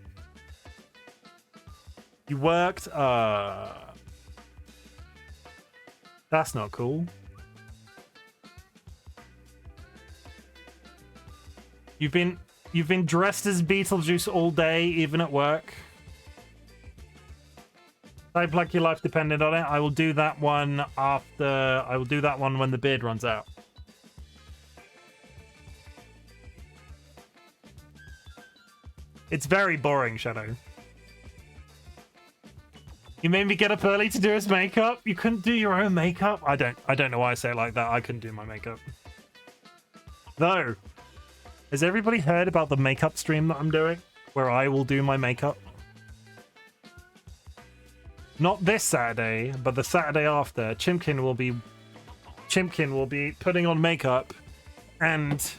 You worked? That's not cool. You've been dressed as Beetlejuice all day, even at work. Type like your life depended on it. I will do that one after. I will do that one when the beard runs out. It's very boring, Shadow. You made me get up early to do his makeup. You couldn't do your own makeup. I don't know why I say it like that. I couldn't do my makeup. Though, has everybody heard about the makeup stream that I'm doing, where I will do my makeup? Not this Saturday, but the Saturday after. Chimken will be putting on makeup and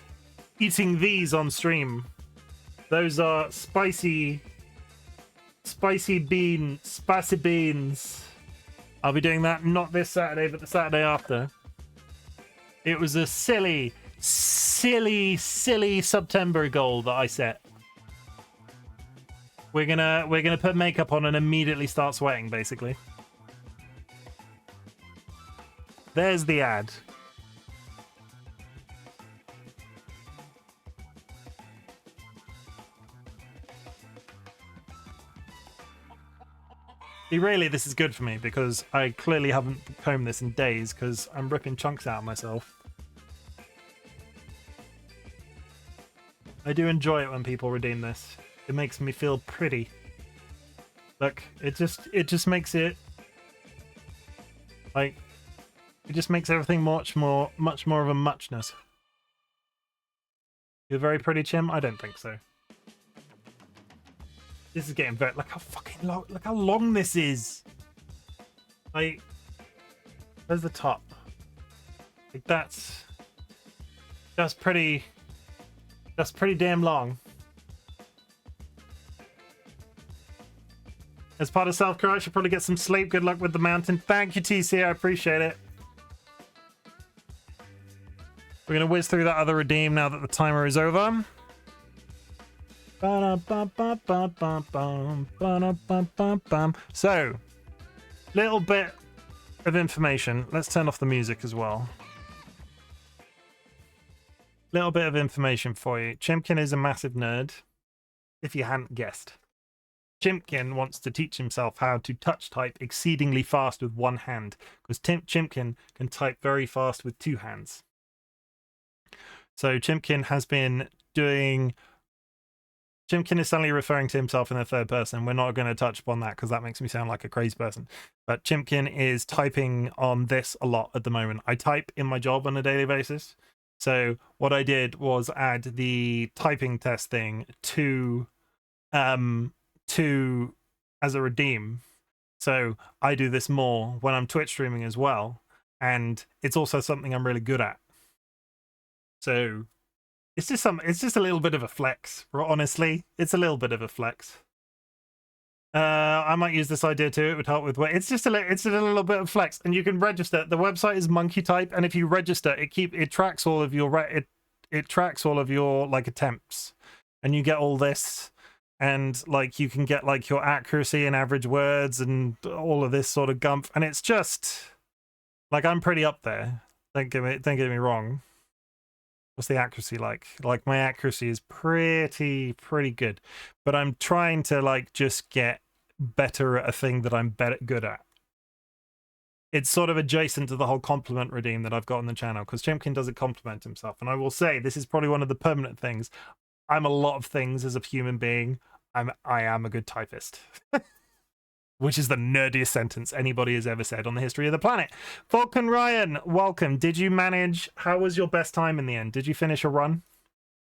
eating these on stream. Those are spicy beans. I'll be doing that not this Saturday, but the Saturday after. It was a silly September goal that I set. We're gonna put makeup on and immediately start sweating, basically. There's the ad. See, really, this is good for me because I clearly haven't combed this in days because I'm ripping chunks out of myself. I do enjoy it when people redeem this. It makes me feel pretty. Look, it just makes it like it just makes everything much more of a muchness. You're very pretty, Chim? I don't think so. This is getting very look how fucking long look how long this is. Like where's the top? Like that's pretty damn long. As part of self-care, I should probably get some sleep. Good luck with the mountain. Thank you, TC. I appreciate it. We're going to whiz through that other redeem now that the timer is over. So, little bit of information. Let's turn off the music as well. Little bit of information for you. Chimken is a massive nerd, if you hadn't guessed. Chimken wants to teach himself how to touch type exceedingly fast with one hand, because Chimken can type very fast with two hands. So Chimken has been doing... Chimken is suddenly referring to himself in the third person. We're not going to touch upon that because that makes me sound like a crazy person. But Chimken is typing on this a lot at the moment. I type in my job on a daily basis. So what I did was add the typing test thing to as a redeem. So I do this more when I'm Twitch streaming as well. And it's also something I'm really good at. So it's just a little bit of a flex, honestly. It's a little bit of a flex. I might use this idea too. It would help with weight. It's just it's a little bit of flex, and you can register. The website is monkey type, and if you register, it tracks all of your it tracks all of your like attempts, and you get all this, and like you can get like your accuracy and average words and all of this sort of gump, and it's just like I'm pretty up there. Don't get me wrong. What's the accuracy like? Like my accuracy is pretty good, but I'm trying to like just get better at a thing that I'm good at. It's sort of adjacent to the whole compliment redeem that I've got on the channel, because Chimken doesn't compliment himself, and I will say this is probably one of the permanent things. I'm a lot of things as a human being. I am a good typist. Which is the nerdiest sentence anybody has ever said on the history of the planet. Falcon Ryan, welcome. Did you manage? How was your best time in the end? Did you finish a run?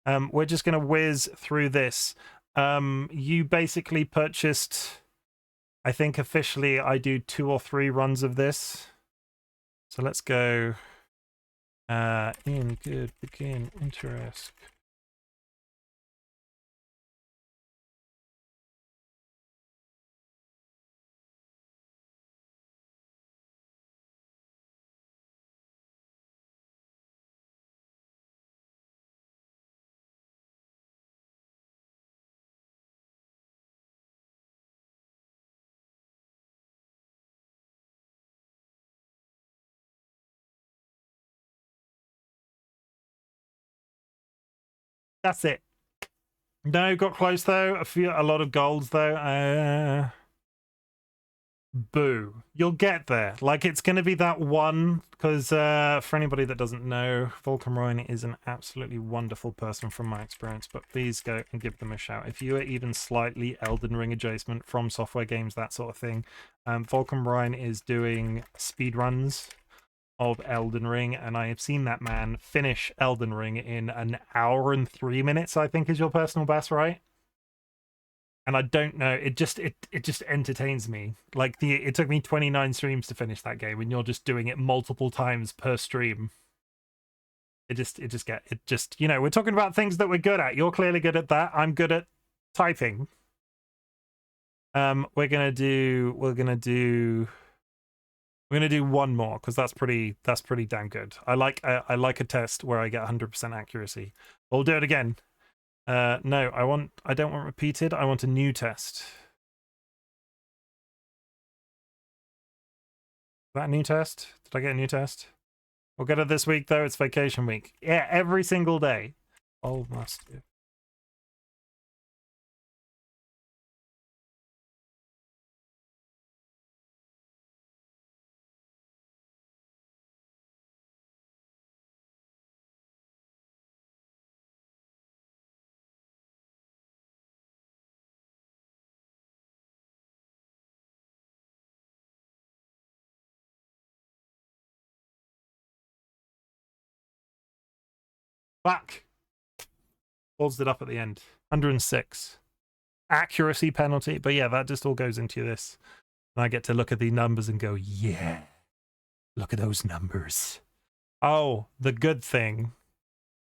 We're just going to whiz through this. You basically purchased, I think officially I do 2 or 3 runs of this. So let's go in, good, begin, interest. That's it. No, got close though. A lot of golds though. Boo. You'll get there. Like it's going to be that one, because for anybody that doesn't know, Volcom Ryan is an absolutely wonderful person from my experience, but please go and give them a shout. If you are even slightly Elden Ring adjacent from software games, that sort of thing, Volcom Ryan is doing speed runs of Elden Ring, and I have seen that man finish Elden Ring in 1 hour and 3 minutes, I think is your personal best, right? And I don't know, it just entertains me. Like it took me 29 streams to finish that game, and you're just doing it multiple times per stream. It just you know, we're talking about things that we're good at. You're clearly good at that. I'm good at typing. We're gonna do one more, because that's pretty damn good. I like a test where I get 100% accuracy. We'll do it again. No, I don't want repeated. I want a new test. Is that a new test? Did I get a new test? We'll get it this week though. It's vacation week. Yeah, every single day. Oh, must do. Back. Holds it up at the end. 106. Accuracy penalty. But yeah, that just all goes into this. And I get to look at the numbers and go, yeah, look at those numbers. Oh, the good thing.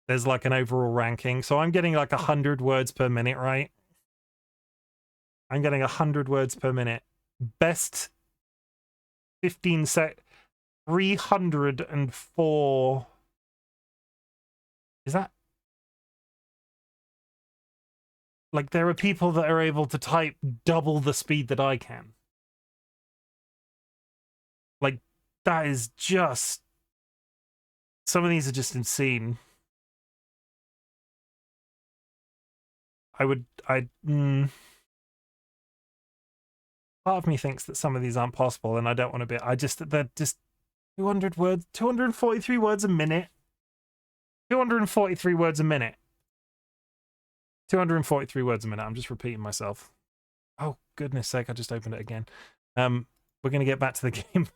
There's like an overall ranking. So I'm getting like 100 words per minute, right? I'm getting 100 words per minute. Best 15 set. 304. Is that? Like, there are people that are able to type double the speed that I can. Like, that is just... Some of these are just insane. Part of me thinks that some of these aren't possible, and I don't want to be... They're just 200 words, 243 words a minute. 243 words a minute. 243 words a minute. I'm just repeating myself. Oh, goodness sake, I just opened it again. We're going to get back to the game.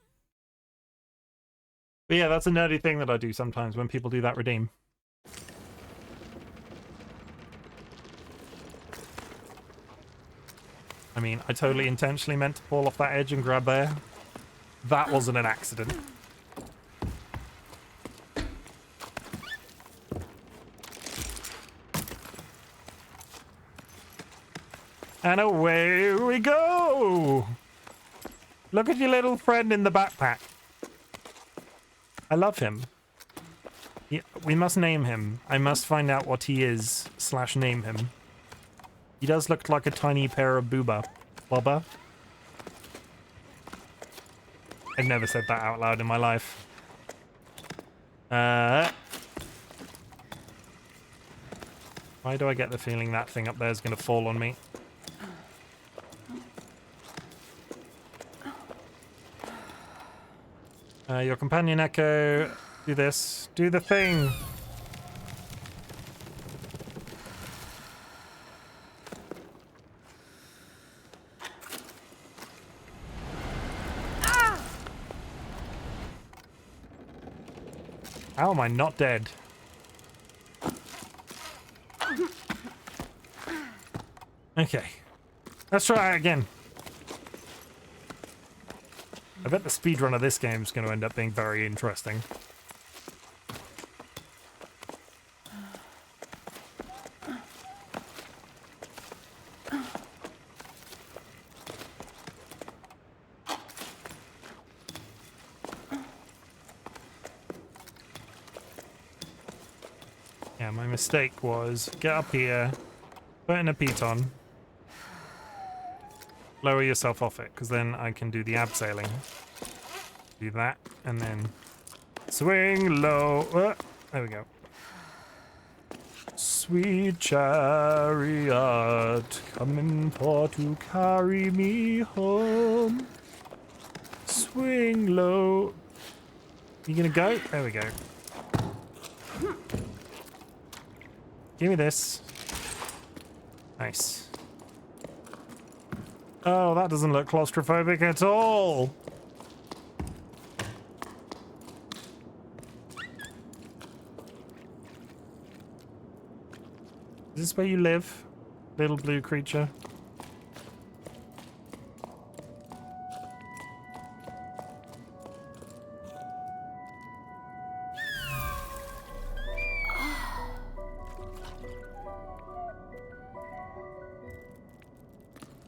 But yeah, that's a nerdy thing that I do sometimes when people do that redeem. I mean, I totally intentionally meant to fall off that edge and grab there. That wasn't an accident. And away we go! Look at your little friend in the backpack. I love him. Yeah, we must name him. I must find out what he is, / name him. He does look like a tiny pair of booba. Bubba? I've never said that out loud in my life. Why do I get the feeling that thing up there is going to fall on me? Your companion Echo, do this. Do the thing! How am I not dead? Okay. Let's try it again. I bet the speedrun of this game is going to end up being very interesting. Yeah, my mistake was get up here, put in a piton, lower yourself off it, because then I can do the abseiling. Do that, and then swing low. There we go. Sweet chariot, coming for to carry me home. Swing low. You gonna go? There we go. Give me this. Nice. Oh, that doesn't look claustrophobic at all. Is this where you live, little blue creature?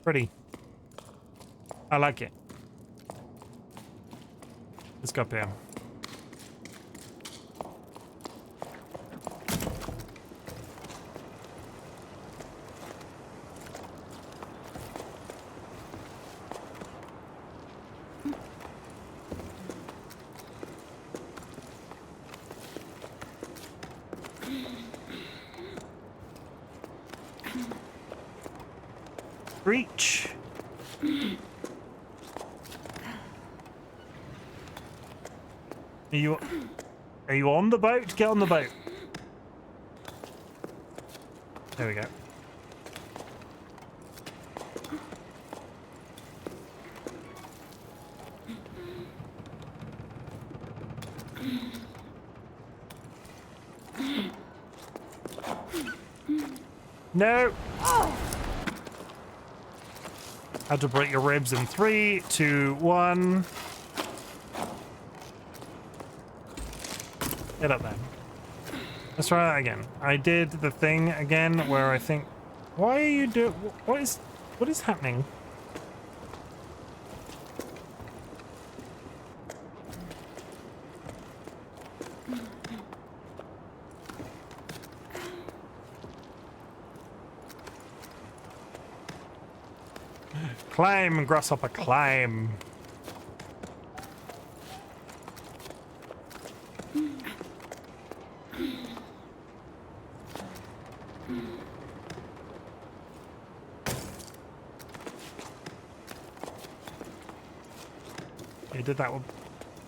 Pretty. I like it. Let's go up here. Reach. Are you on the boat? Get on the boat. There we go. No. Had to break your ribs in 3, 2, 1. Get up there. Let's try that again. I did the thing again where I think, why are you doing? What is happening? Climb, grasshopper, climb. You did that.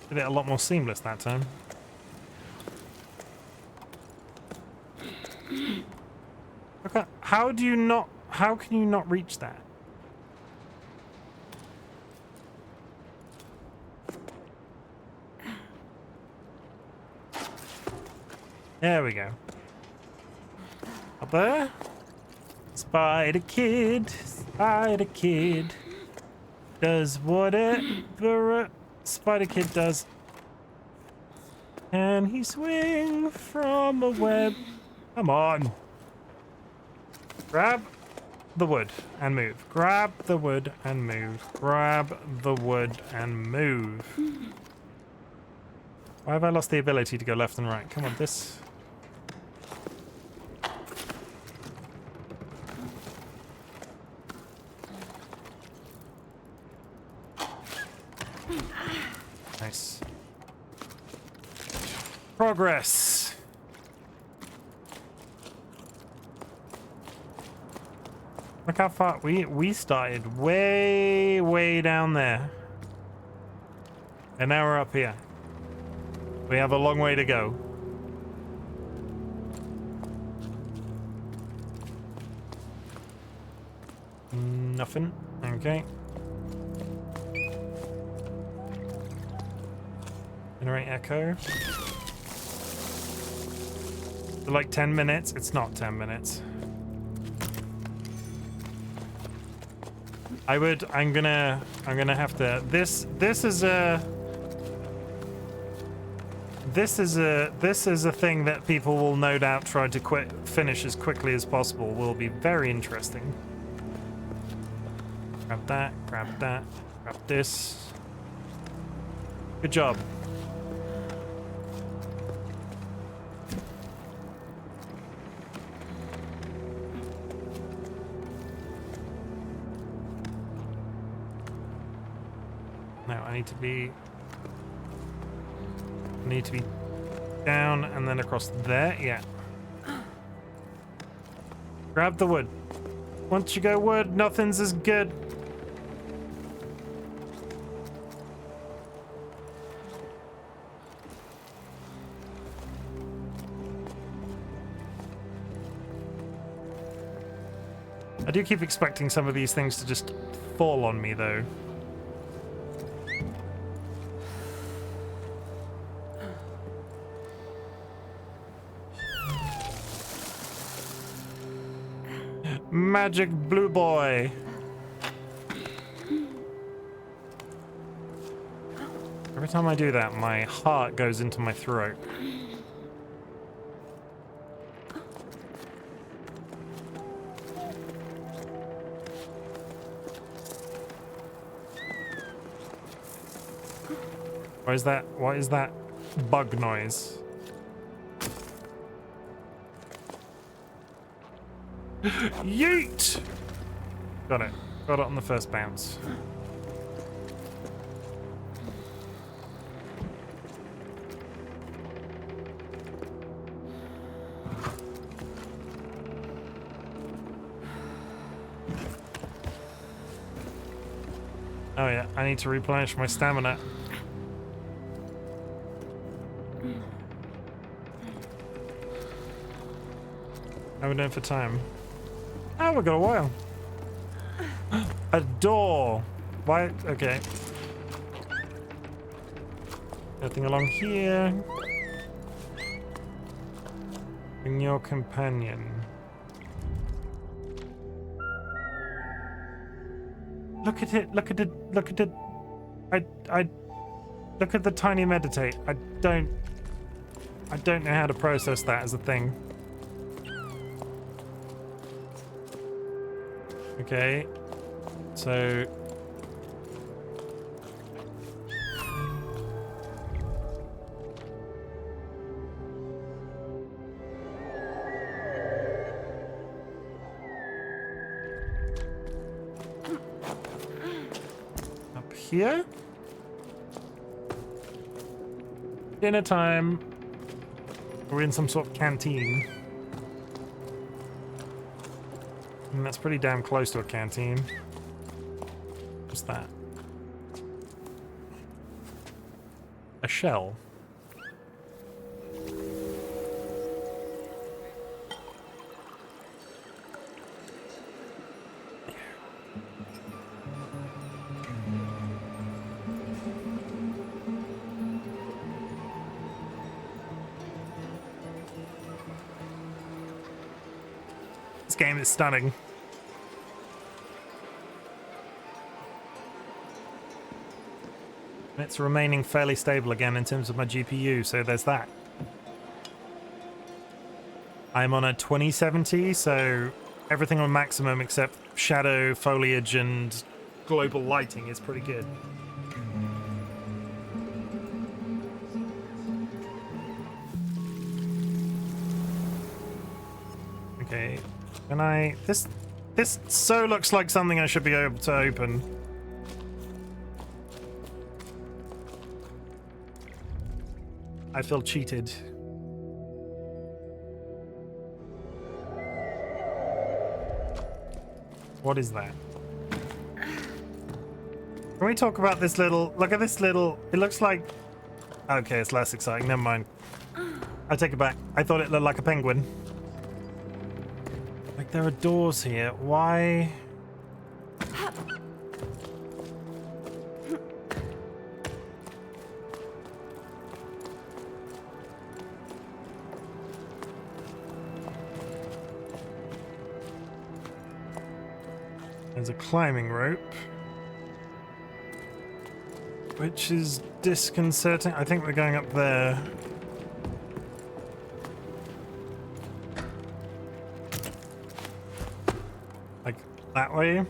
Did it a lot more seamless that time. Okay, how do you not? How can you not reach that? There we go. Up there. Spider Kid does whatever a Spider Kid does. Can he swing from a web? Come on. Grab. the wood and move. Grab the wood and move. Grab the wood and move. Why have I lost the ability to go left and right? Come on, this... Nice. Progress. Look how far we started way down there. And now we're up here. We have a long way to go. Nothing. Okay. Generate echo. For like 10 minutes. It's not 10 minutes. I'm gonna have to. This is a thing that people will no doubt try to finish as quickly as possible. Will be very interesting. Grab that, grab this. Good job. Now I need to be down and then across there. Yeah. Grab the wood. Once you go wood, nothing's as good. I do keep expecting some of these things to just fall on me, though. Magic blue boy. Every time I do that, my heart goes into my throat. What is that bug noise? Yeet! Got it on the first bounce. Oh yeah, I need to replenish my stamina. How are we doing for time? Oh, we've got a while. A door. Why? Okay. Nothing along here. Bring your companion. Look at it. Look at it. Look at it. I look at the tiny meditate. I don't know how to process that as a thing. Okay, so up here, dinner time. We're in some sort of canteen. And that's pretty damn close to a canteen. What's that? A shell. This game is stunning. It's remaining fairly stable again in terms of my GPU, so there's that. I'm on a 2070, so everything on maximum except shadow, foliage, and global lighting is pretty good. Okay, can I... This so looks like something I should be able to open. I feel cheated. What is that? Can we talk about this little... Look at this little... It looks like... Okay, it's less exciting. Never mind. I take it back. I thought it looked like a penguin. Like, there are doors here. Why? There's a climbing rope, which is disconcerting. I think we're going up there. Like that way.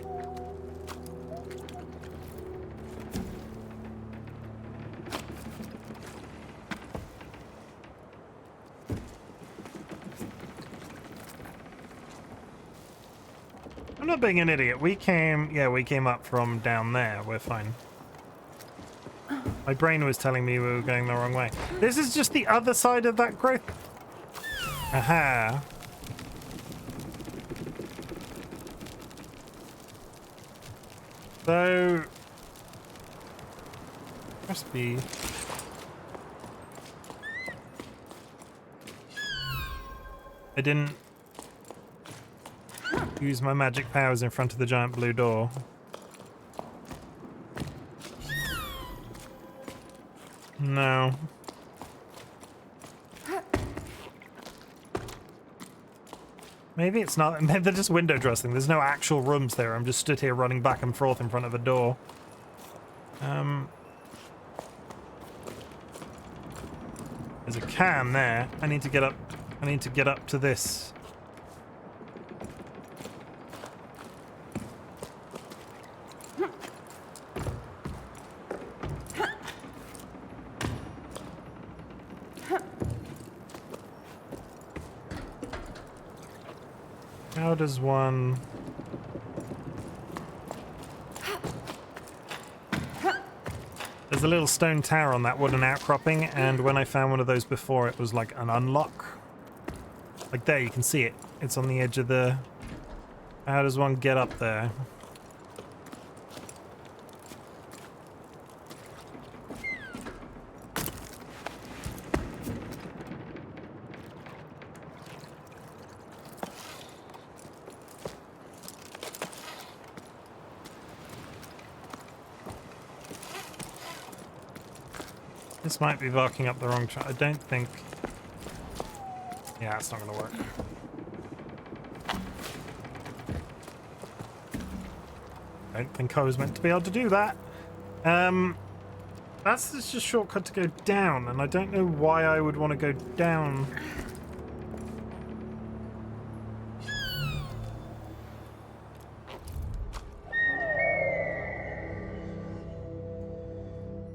I'm not being an idiot. We came up from down there. We're fine. My brain was telling me we were going the wrong way. This is just the other side of that growth. Aha. So... must be... I didn't use my magic powers in front of the giant blue door. No. Maybe it's not. Maybe they're just window dressing. There's no actual rooms there. I'm just stood here running back and forth in front of a door. There's a can there. I need to get up. I need to get up to this. How does one... There's a little stone tower on that wooden outcropping, and when I found one of those before, it was like an unlock. Like there, you can see it. It's on the edge of the... How does one get up there? This might be barking up the wrong track. I don't think... Yeah, it's not going to work. I don't think I was meant to be able to do that. That's just a shortcut to go down, and I don't know why I would want to go down.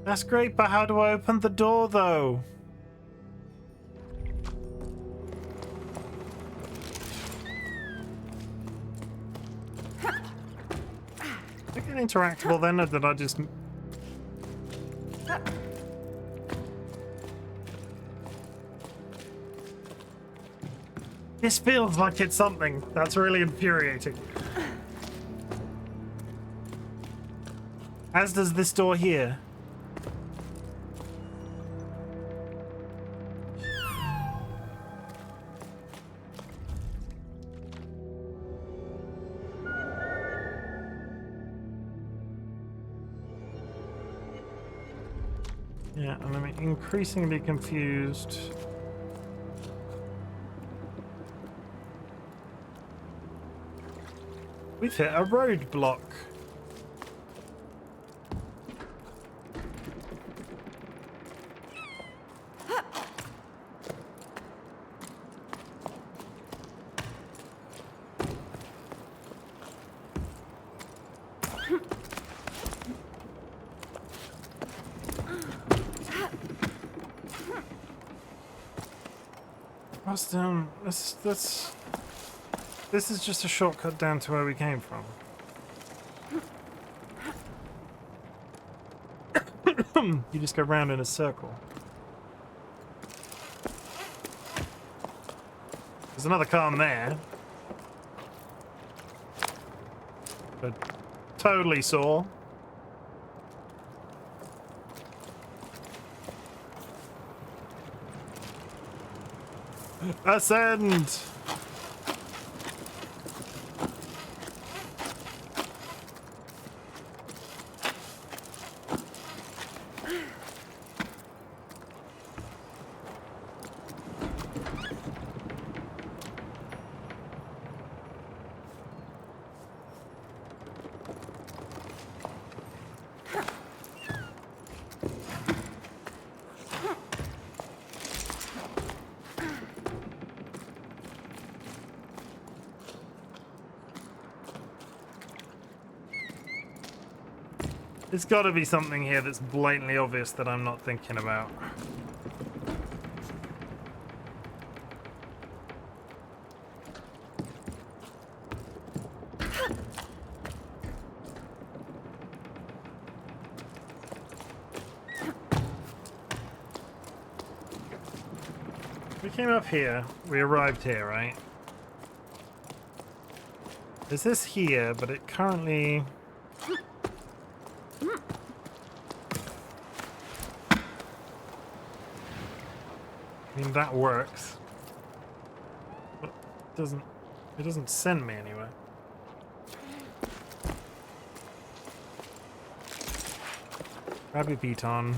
That's great, but how do I open the door, though? Is it interactable then, or did I just... This feels like it's something. That's really infuriating. As does this door here. Yeah, and I'm increasingly confused. We've hit a roadblock. Cross down. This is just a shortcut down to where we came from. You just go round in a circle. There's another car in there. I totally saw. Ascend! There's got to be something here that's blatantly obvious that I'm not thinking about. We came up here. We arrived here, right? There's this here, but it currently... I mean, that works. But it doesn't send me anywhere. Grab your piton.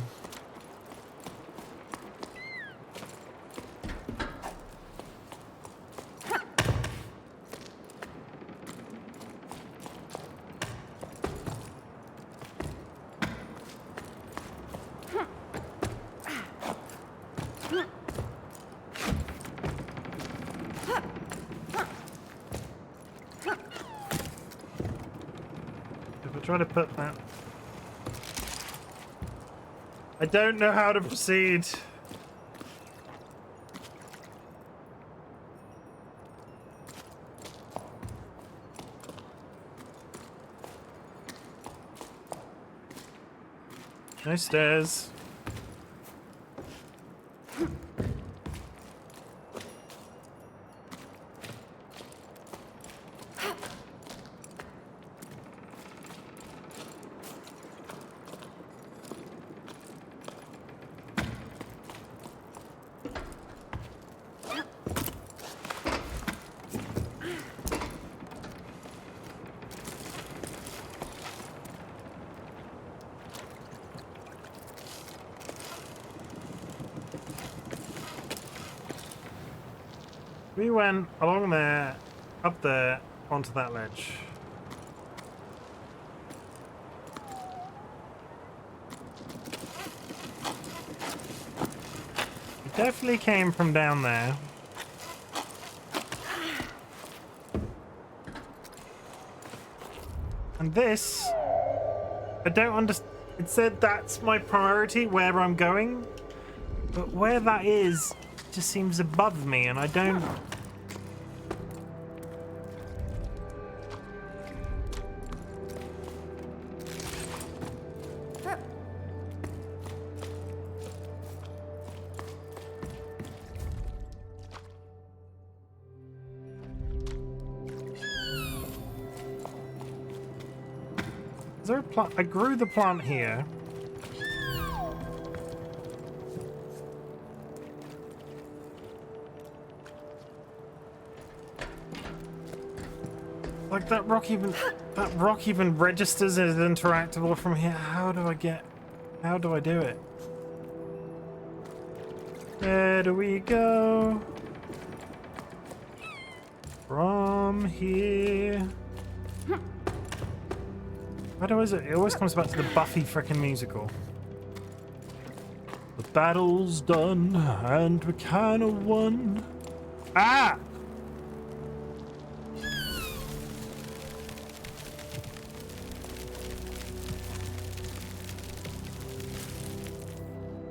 Try to put that. I don't know how to proceed. No stairs. We went along there, up there, onto that ledge. We definitely came from down there. And this, I don't understand. It said that's my priority, where I'm going, but where that is just seems above me, and I don't... Is there a plant? I grew the plant here. Like that rock even registers as interactable from here. How do I do it? Where do we go? From here. Why does it always comes back to the Buffy frickin' musical. The battle's done and we kinda won. Ah!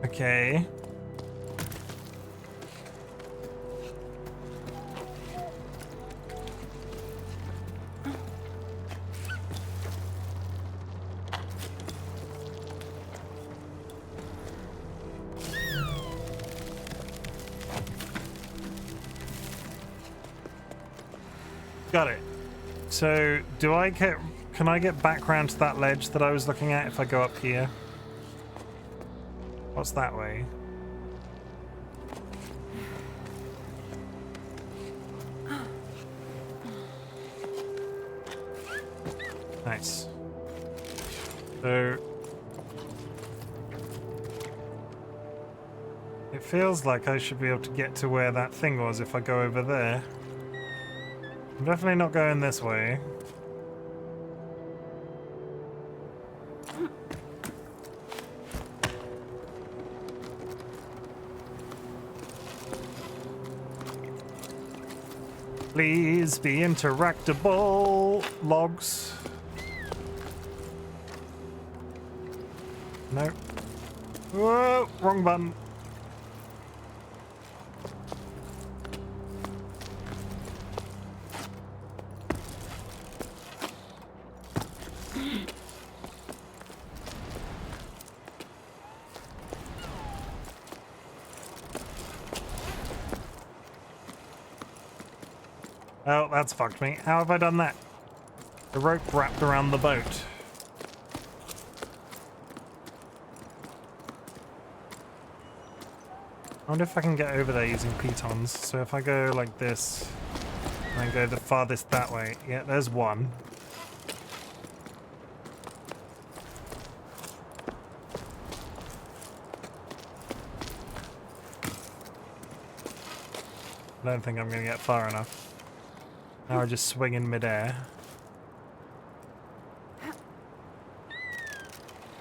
Okay. Got it. So, do I get... Can I get back round to that ledge that I was looking at if I go up here? What's that way? Nice. So... It feels like I should be able to get to where that thing was if I go over there. I'm definitely not going this way. Please be interactable, logs. No. Whoa, wrong button. Oh, that's fucked me. How have I done that? The rope wrapped around the boat. I wonder if I can get over there using pitons. So if I go like this, and then go the farthest that way. Yeah, there's one. I don't think I'm going to get far enough. Now I just swing in midair.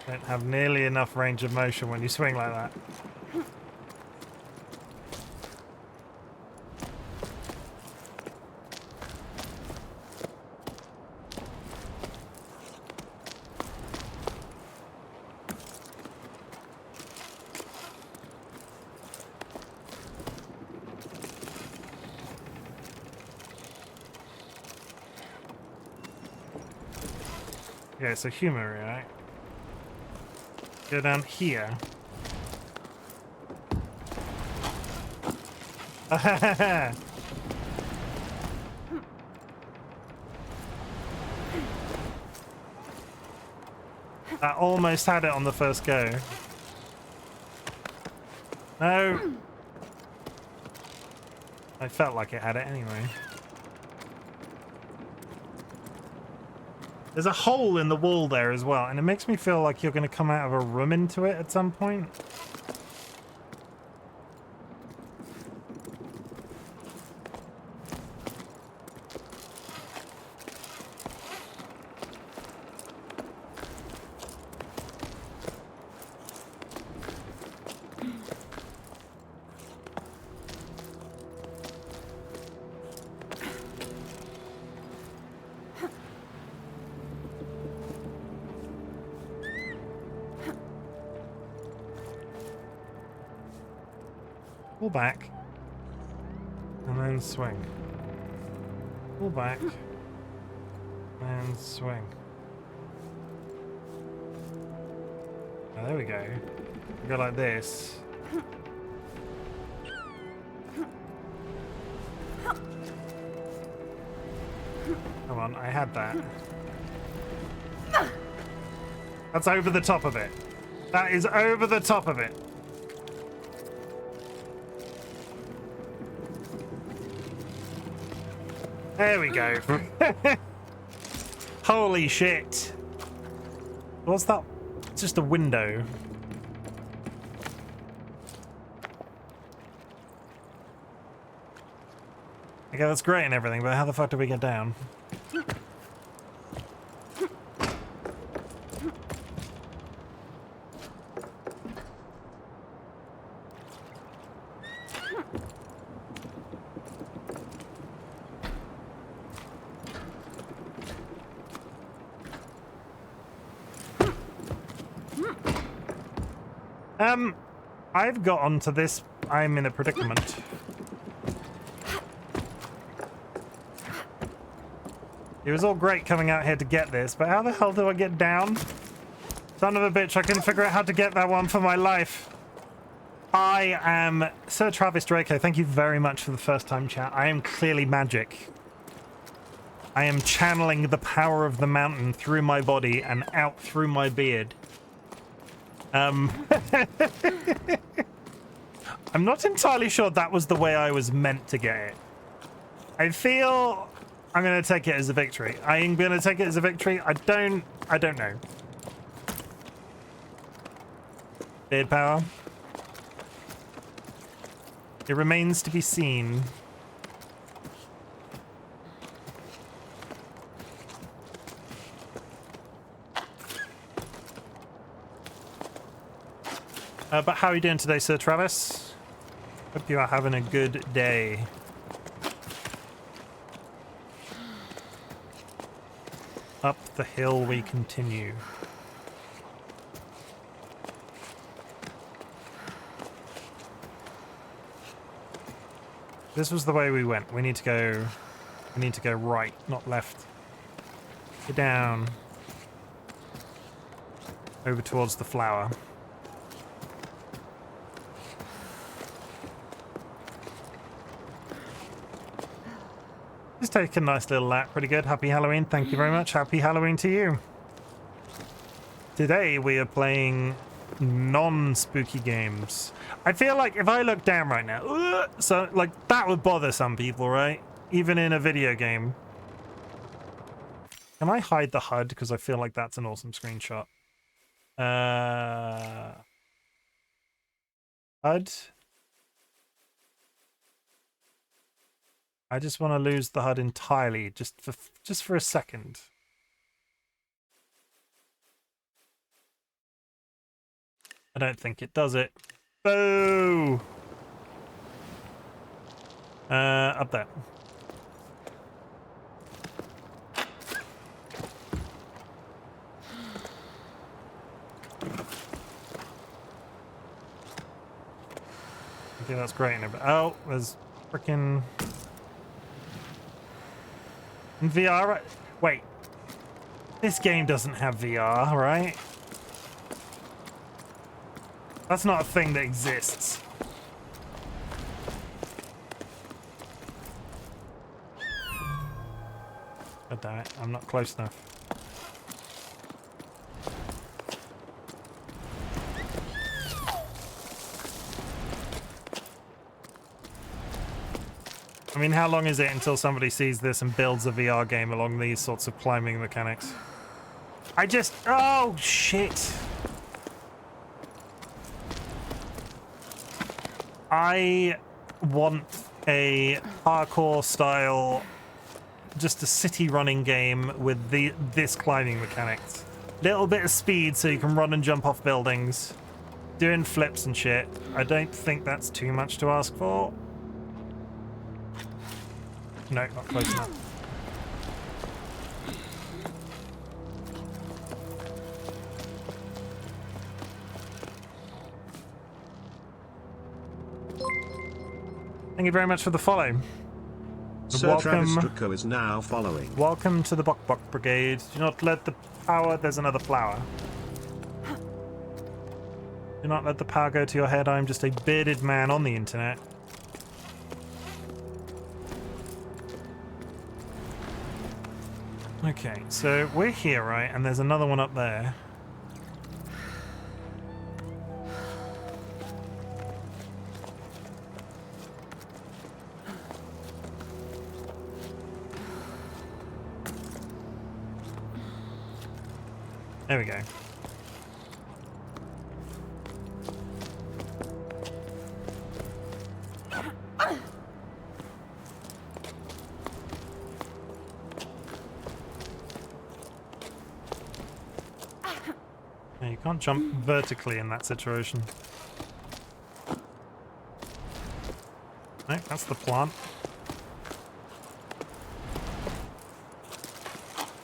Don't have nearly enough range of motion when you swing like that. Okay, so humor, right? Go down here. That almost had it on the first go. No! I felt like it had it anyway. There's a hole in the wall there as well, and it makes me feel like you're going to come out of a room into it at some point. Pull back. And then swing. Pull back. And swing. Oh, there we go. We go like this. Come on, I had that. That's over the top of it. That is over the top of it. There we go. Holy shit. What's that? It's just a window. Okay, that's great and everything, but how the fuck do we get down? I've got onto this. I'm in a predicament. It was all great coming out here to get this, but how the hell do I get down? Son of a bitch, I couldn't figure out how to get that one for my life. I am Sir Travis Draco. Thank you very much for the first time chat. I am clearly magic. I am channeling the power of the mountain through my body and out through my beard. I'm not entirely sure that was the way I was meant to get it. I feel I'm going to take it as a victory. I am going to take it as a victory. I don't know. Beard power. It remains to be seen. But how are you doing today, Sir Travis? Hope you are having a good day. Up the hill we continue. This was the way we went. We need to go right, not left. Get down. Over towards the flower. Just take a nice little lap. Pretty good. Happy Halloween. Thank you very much. Happy Halloween to you. Today we are playing non-spooky games. I feel like if I look down right now, so like that would bother some people, right? Even in a video game. Can I hide the HUD? Because I feel like that's an awesome screenshot. HUD. I just want to lose the HUD entirely, just for a second. I don't think it does it. Boo! Up there. Okay, that's great. Oh, there's freaking VR. Wait, this game doesn't have VR, right? That's not a thing that exists. God damn it, I'm not close enough. I mean, how long is it until somebody sees this and builds a VR game along these sorts of climbing mechanics? Oh, shit. I want a parkour style, just a city running game with this climbing mechanics. Little bit of speed so you can run and jump off buildings, doing flips and shit. I don't think that's too much to ask for. No, not close enough. Thank you very much for the follow. Sir Travis Drucko is now following. Welcome to the Bok Bok Brigade. Do not let the power... There's another flower. Do not let the power go to your head. I'm just a bearded man on the internet. Okay, so we're here, right? And there's another one up there. There we go. Yeah, you can't jump vertically in that situation. No, that's the plant.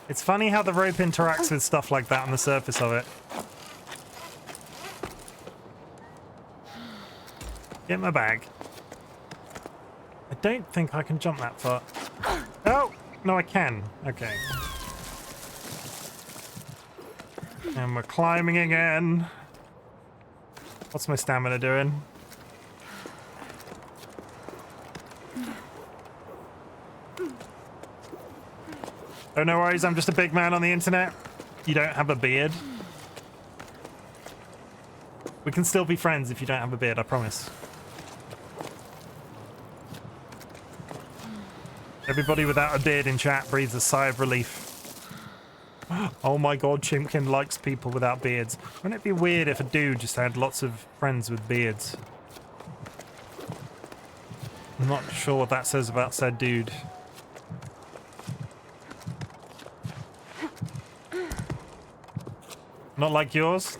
It's funny how the rope interacts with stuff like that on the surface of it. Get my bag. I don't think I can jump that far. Oh! No, I can. Okay. And we're climbing again. What's my stamina doing? Oh, no worries, I'm just a big man on the internet. You don't have a beard. We can still be friends if you don't have a beard, I promise. Everybody without a beard in chat breathes a sigh of relief. Oh my god, Chimken likes people without beards. Wouldn't it be weird if a dude just had lots of friends with beards? I'm not sure what that says about said dude. Not like yours?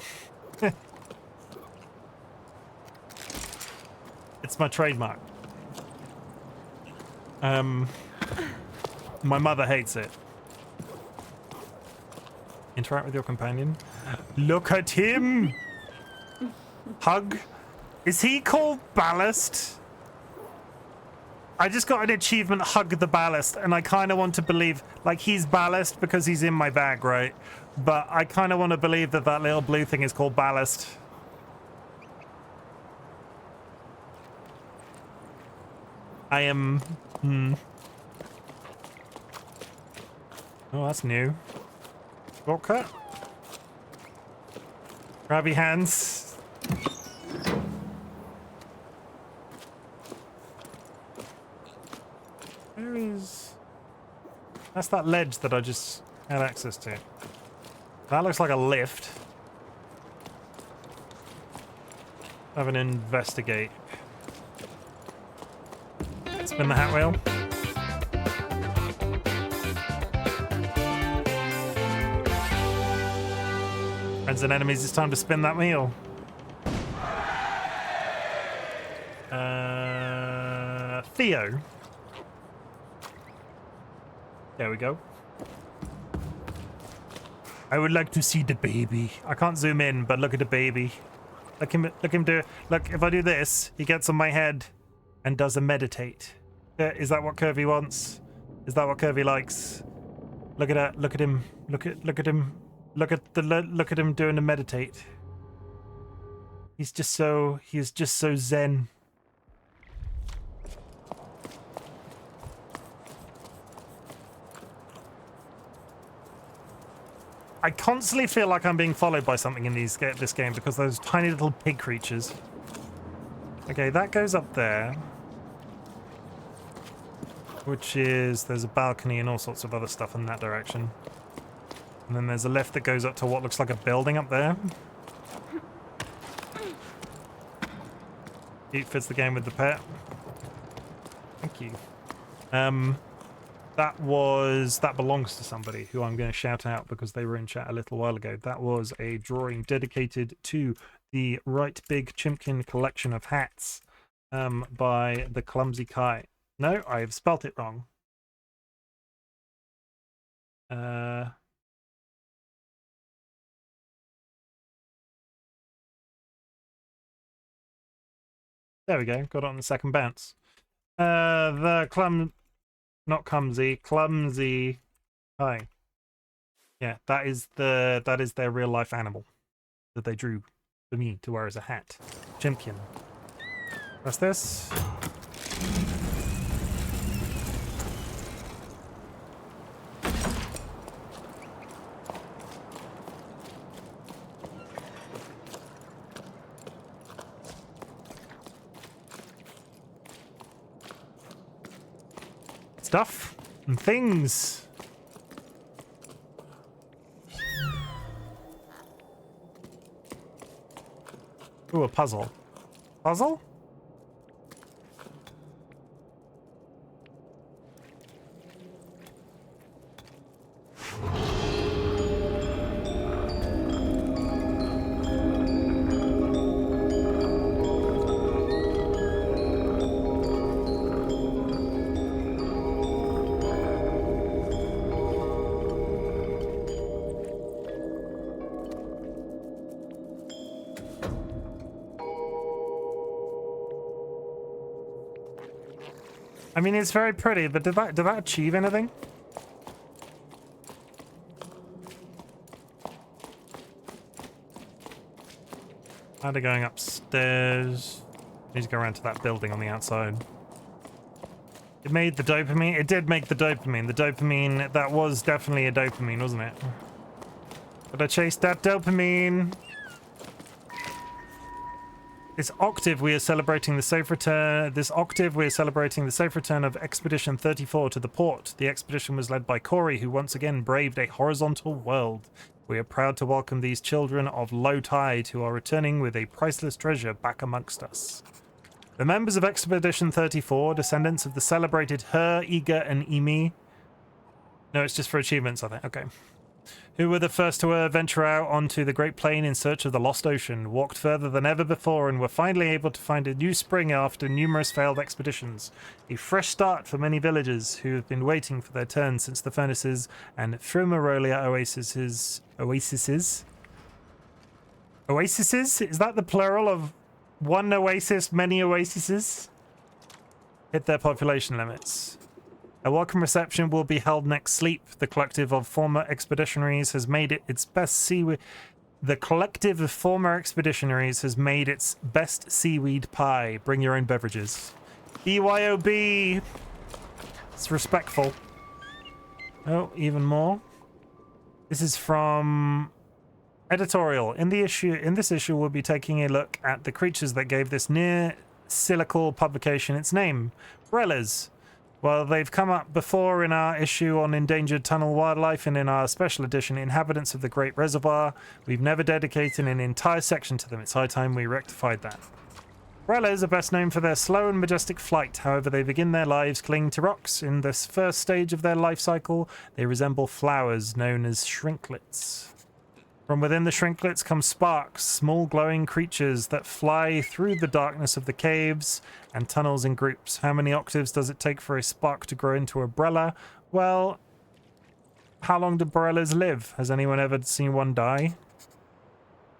It's my trademark. My mother hates it. Interact with your companion. Look at him! Hug. Is he called Ballast? I just got an achievement, Hug the Ballast, and I kind of want to believe, like, he's Ballast because he's in my bag, right? But I kind of want to believe that that little blue thing is called Ballast. I am... Oh, that's new. Shortcut. Grabby hands. Where is... That's that ledge that I just had access to. That looks like a lift. Have an investigate. Spin the hat wheel. Friends and enemies, it's time to spin that wheel. Theo. There we go. I would like to see the baby. I can't zoom in, but look at the baby. Look him do. Look, if I do this, he gets on my head and does a meditate. Is that what Curvy wants? Is that what Curvy likes? Look at that. Look at him. Look at him. Look at him doing a meditate. He's just so zen. I constantly feel like I'm being followed by something in this game because those tiny little pig creatures. Okay, that goes up there. Which is, there's a balcony and all sorts of other stuff in that direction. And then there's a lift that goes up to what looks like a building up there. It fits the game with the pet. Thank you. That belongs to somebody who I'm going to shout out because they were in chat a little while ago. That was a drawing dedicated to the RightBigChimken collection of hats by the Clumsy Kite. No, I have spelt it wrong. There we go. Got it on the second bounce. Not clumsy, clumsy. Hi. Yeah, that is their real life animal that they drew for me to wear as a hat. Chimken. What's this? Stuff and things. Ooh, a puzzle. Puzzle? I mean, it's very pretty, but did that achieve anything? How are they going upstairs? Need to go around to that building on the outside. It made the dopamine. It did make the dopamine. The dopamine, that was definitely a dopamine, wasn't it? Gotta chase that dopamine. This octave, we are celebrating the safe return. This octave, we are celebrating the safe return of Expedition 34 to the port. The expedition was led by Corey, who once again braved a horizontal world. We are proud to welcome these children of low tide who are returning with a priceless treasure back amongst us. The members of Expedition 34, descendants of the celebrated Her, Iga, and Imi. No, it's just for achievements, I think. Okay. Who were the first to venture out onto the Great Plain in search of the Lost Ocean, walked further than ever before, and were finally able to find a new spring after numerous failed expeditions. A fresh start for many villagers who have been waiting for their turn since the furnaces and Fumarolia oases. Oases? Is that the plural of one oasis, many oases? Hit their population limits. A welcome reception will be held next sleep. The collective of former expeditionaries has made it its best seaweed. The collective of former expeditionaries has made its best seaweed pie. Bring your own beverages. BYOB. It's respectful. Oh, even more. This is from editorial. In this issue, we'll be taking a look at the creatures that gave this near silical publication its name, Brellas. Well, they've come up before in our issue on endangered tunnel wildlife and in our special edition, Inhabitants of the Great Reservoir. We've never dedicated an entire section to them. It's high time we rectified that. Brellas are best known for their slow and majestic flight. However, they begin their lives clinging to rocks. In this first stage of their life cycle, they resemble flowers known as shrinklets. From within the shrinklets come sparks, small glowing creatures that fly through the darkness of the caves and tunnels in groups. How many octaves does it take for a spark to grow into a Brella? Well, how long do Brellas live? Has anyone ever seen one die?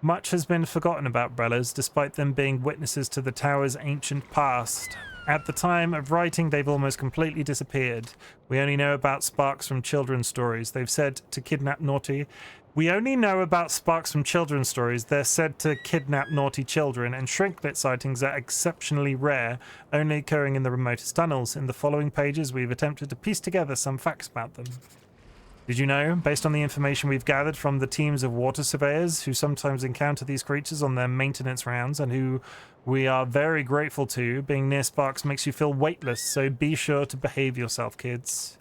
Much has been forgotten about Brellas, despite them being witnesses to the tower's ancient past. At the time of writing, they've almost completely disappeared. We only know about sparks from children's stories. They've said to kidnap naughty... We only know about sparks from children's stories. They're said to kidnap naughty children, and shrinklet sightings are exceptionally rare, only occurring in the remotest tunnels. In the following pages, we've attempted to piece together some facts about them. Did you know, based on the information we've gathered from the teams of water surveyors who sometimes encounter these creatures on their maintenance rounds and who we are very grateful to, being near sparks makes you feel weightless, so be sure to behave yourself, kids.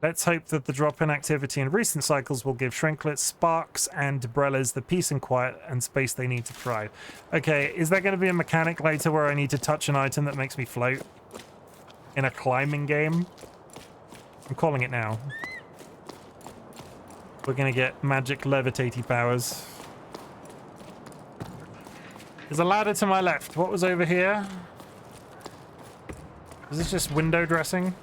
Let's hope that the drop-in activity in recent cycles will give shrinklets, sparks, and Brellas the peace and quiet and space they need to thrive. Okay, is there going to be a mechanic later where I need to touch an item that makes me float? In a climbing game? I'm calling it now. We're going to get magic levitating powers. There's a ladder to my left. What was over here? Is this just window dressing?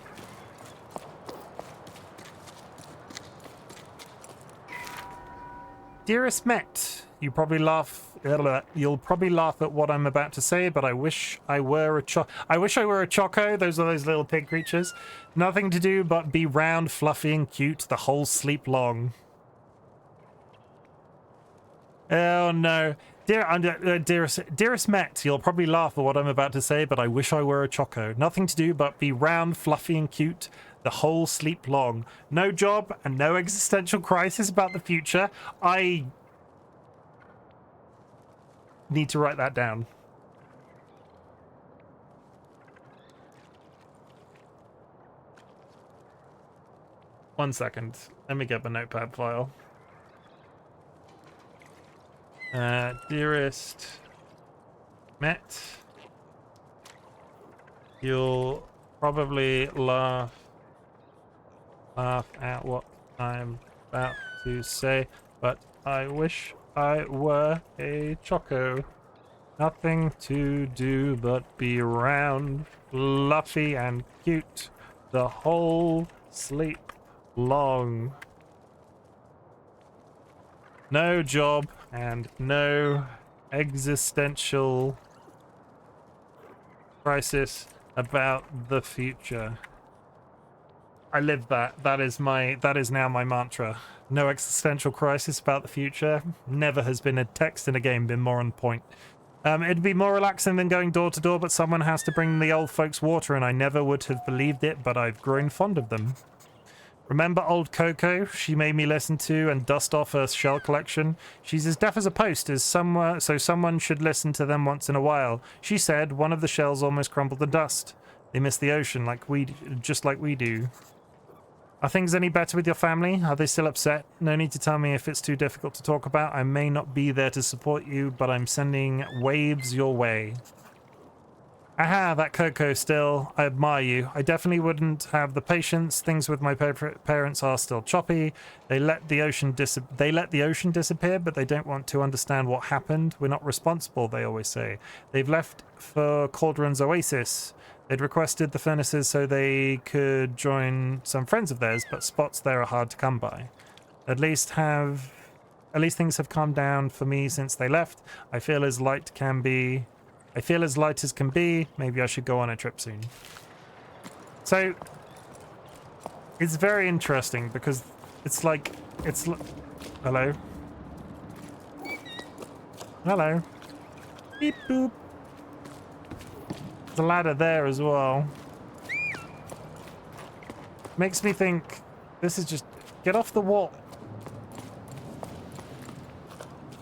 Dearest Met, you'll probably laugh at what I'm about to say, but I wish I were a choco. Those are those little pig creatures. Nothing to do but be round, fluffy, and cute the whole sleep long. Oh no. Dearest Met, you'll probably laugh at what I'm about to say, but I wish I were a choco. Nothing to do but be round, fluffy, and cute the whole sleep long. No job and no existential crisis about the future. I need to write that down. One second. Let me get the notepad file. Dearest Met, you'll probably laugh at what I'm about to say, but I wish I were a choco. Nothing to do but be round, fluffy, and cute the whole sleep long. No job and no existential crisis about the future. I live that. That is now my mantra. No existential crisis about the future. Never has been a text in a game been more on point. It'd be more relaxing than going door to door, but someone has to bring the old folks water, and I never would have believed it, but I've grown fond of them. Remember old Coco? She made me listen to and dust off her shell collection. She's as deaf as a post, so someone should listen to them once in a while. She said one of the shells almost crumbled to dust. They miss the ocean just like we do. Are things any better with your family? Are they still upset? No need to tell me if it's too difficult to talk about. I may not be there to support you, but I'm sending waves your way. Aha, that Coco still. I admire you. I definitely wouldn't have the patience. Things with my parents are still choppy. They let the ocean disappear, but they don't want to understand what happened. We're not responsible, they always say. They've left for Cauldron's Oasis. They'd requested the furnaces so they could join some friends of theirs, but spots there are hard to come by. At least things have calmed down for me since they left. I feel as light as can be. Maybe I should go on a trip soon. So it's very interesting because hello. Hello. Beep boop. There's a ladder there as well. Makes me think this is just get off the wall.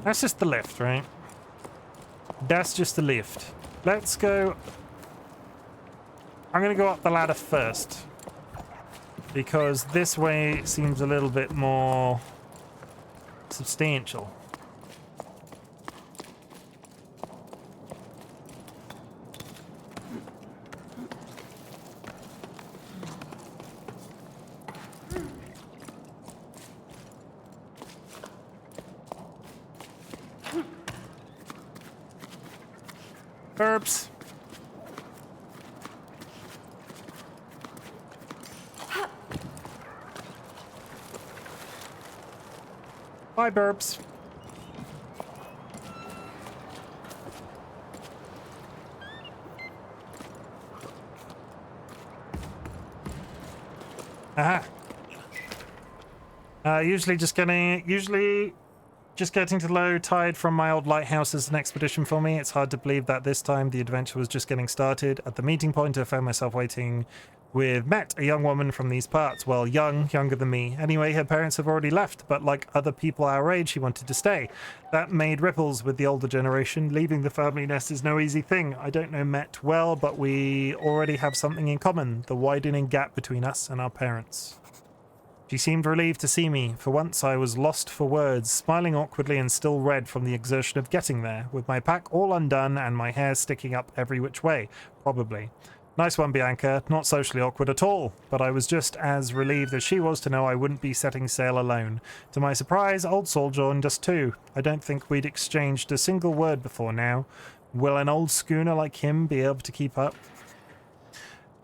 That's just the lift, right? That's just the lift. Let's go. I'm gonna go up the ladder first because this way seems a little bit more substantial. Burps. Bye, burps. Aha. Usually just getting to low tide from my old lighthouse is an expedition for me. It's hard to believe that this time the adventure was just getting started. At the meeting point, I found myself waiting with Met, a young woman from these parts. Well, younger than me. Anyway, her parents have already left, but like other people our age, she wanted to stay. That made ripples with the older generation. Leaving the family nest is no easy thing. I don't know Met well, but we already have something in common, the widening gap between us and our parents. She seemed relieved to see me. For once I was lost for words, smiling awkwardly and still red from the exertion of getting there, with my pack all undone and my hair sticking up every which way, probably. Nice one, Bianca. Not socially awkward at all, but I was just as relieved as she was to know I wouldn't be setting sail alone. To my surprise, Old Soul joined us too. I don't think we'd exchanged a single word before now. Will an old schooner like him be able to keep up?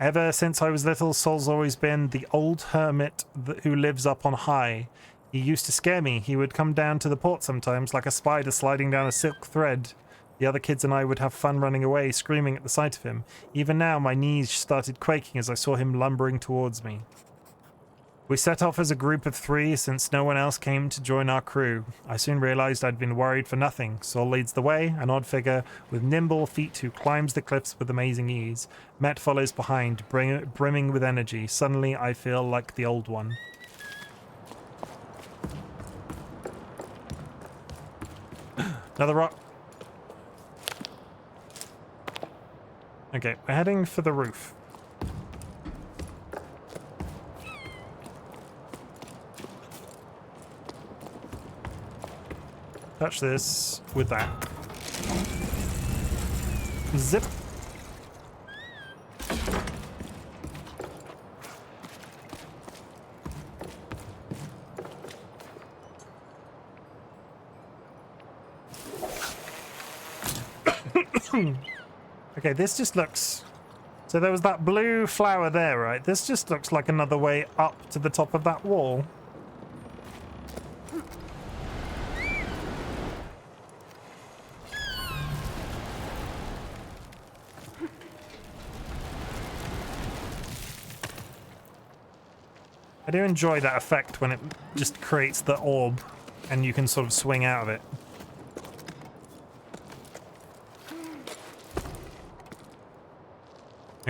Ever since I was little, Sol's always been the old hermit who lives up on high. He used to scare me. He would come down to the port sometimes, like a spider sliding down a silk thread. The other kids and I would have fun running away, screaming at the sight of him. Even now, my knees started quaking as I saw him lumbering towards me. We set off as a group of 3 since no one else came to join our crew. I soon realized I'd been worried for nothing. Sol leads the way, an odd figure with nimble feet who climbs the cliffs with amazing ease. Met follows behind, brimming with energy. Suddenly, I feel like the old one. Another rock. Okay, we're heading for the roof. Touch this with that. Zip. Okay, this just looks... So there was that blue flower there, right? This just looks like another way up to the top of that wall. I do enjoy that effect when it just creates the orb and you can sort of swing out of it.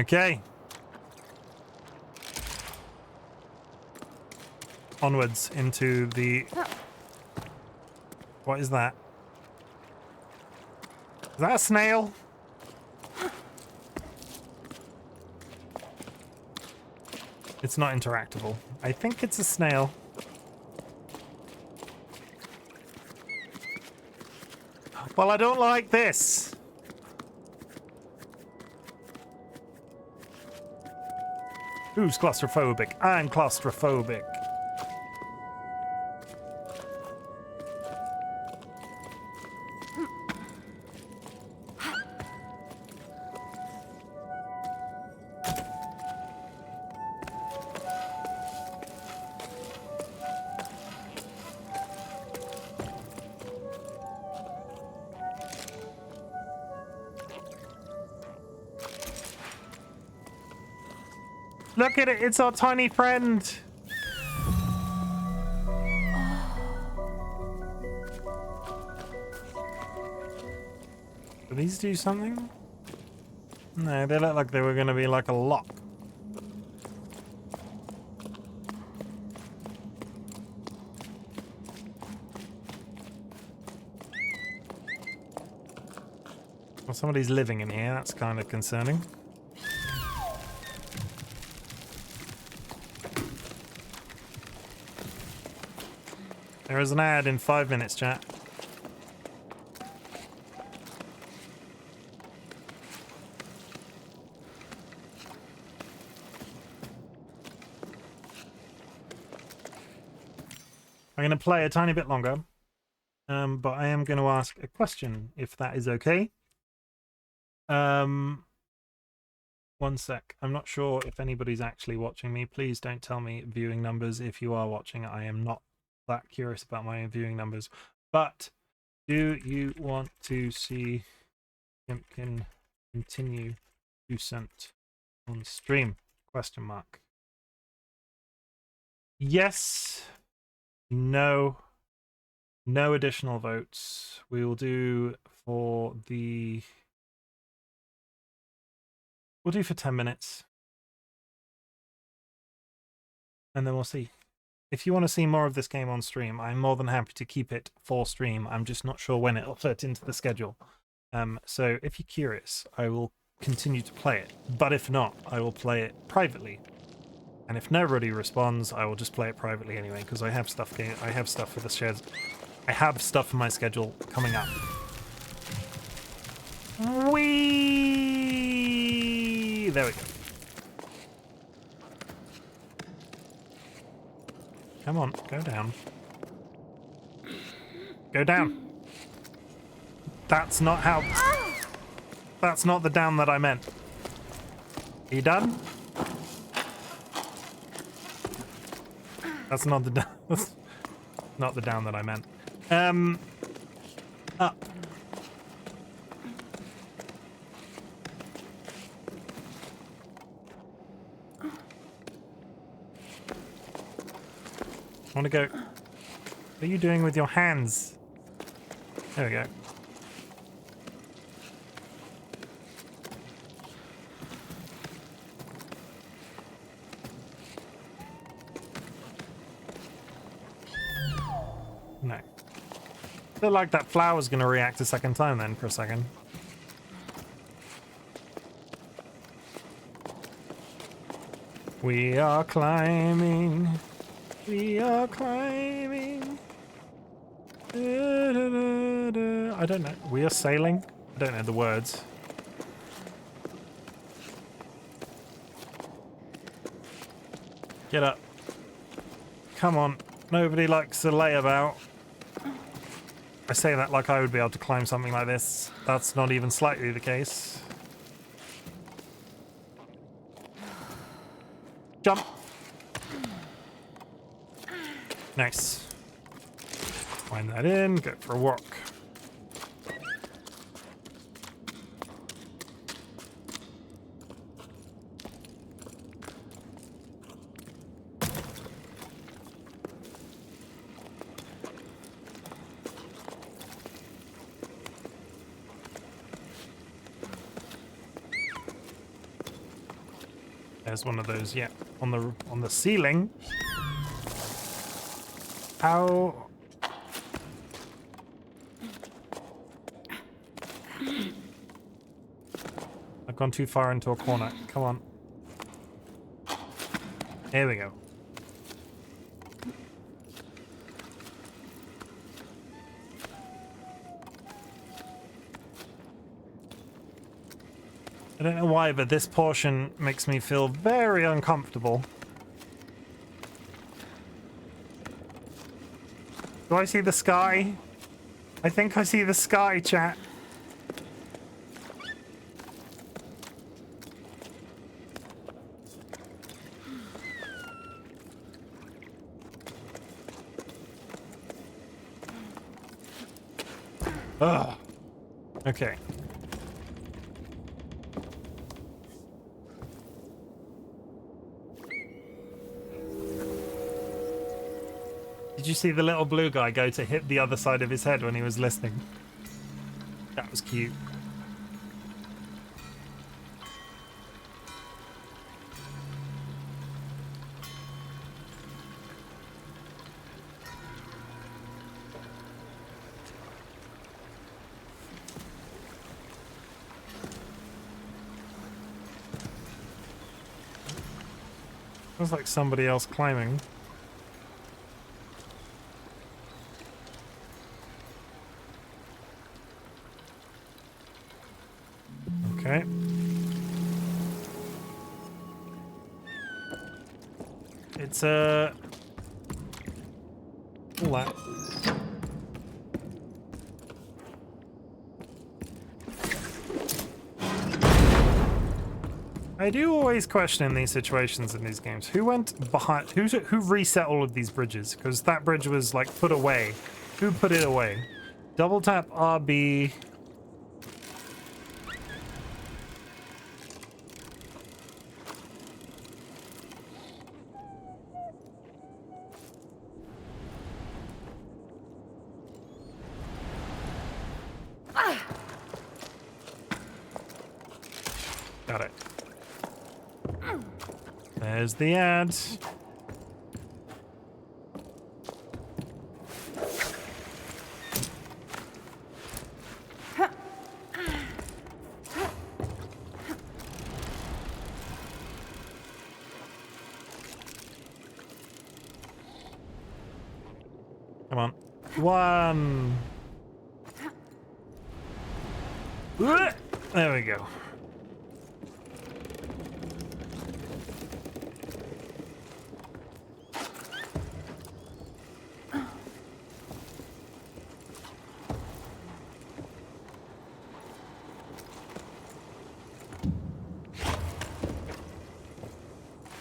Okay. Onwards into the... What is that? Is that a snail? It's not interactable. I think it's a snail. Well, I don't like this. Who's claustrophobic? I'm claustrophobic. Look at it, it's our tiny friend. Do these do something? No, they look like they were going to be like a lock. Well, somebody's living in here, that's kind of concerning. There is an ad in 5 minutes, chat. I'm going to play a tiny bit longer, but I am going to ask a question, if that is okay. 1 sec. I'm not sure if anybody's actually watching me. Please don't tell me viewing numbers. If you are watching, I am not that curious about my viewing numbers. But do you want to see Chimken continue Jusant on stream? Question mark. Yes. No. No additional votes. We will do for the... We'll do for 10 minutes. And then we'll see. If you want to see more of this game on stream, I'm more than happy to keep it for stream. I'm just not sure when it'll fit into the schedule. So if you're curious, I will continue to play it. But if not, I will play it privately. And if nobody responds, I will just play it privately anyway, because I have stuff for the shares. I have stuff for my schedule coming up. Whee! There we go. Come on, go down. Go down. That's not how... That's not the down that I meant. Are you done? That's not the down... That's not the down that I meant. Up. I want to go. What are you doing with your hands? There we go. No. Looked like that flower's going to react a second time then for a second. We are climbing. We are climbing. Da, da, da, da. I don't know. We are sailing? I don't know the words. Get up. Come on. Nobody likes to lay about. I say that like I would be able to climb something like this. That's not even slightly the case. Jump. Nice. Wind that in, go for a walk. There's one of those, yeah, on the ceiling. Ow. I've gone too far into a corner. Come on. Here we go. I don't know why, but this portion makes me feel very uncomfortable. Do I see the sky? I think I see the sky, chat. Ugh. Okay. Did you see the little blue guy go to hit the other side of his head when he was listening? That was cute. Sounds like somebody else climbing. Okay. It's all that. I do always question in these situations in these games who went behind, who reset all of these bridges, because that bridge was like put away. Who put it away? Double tap RB. Got it. There's the ad. Come on. One. There we go.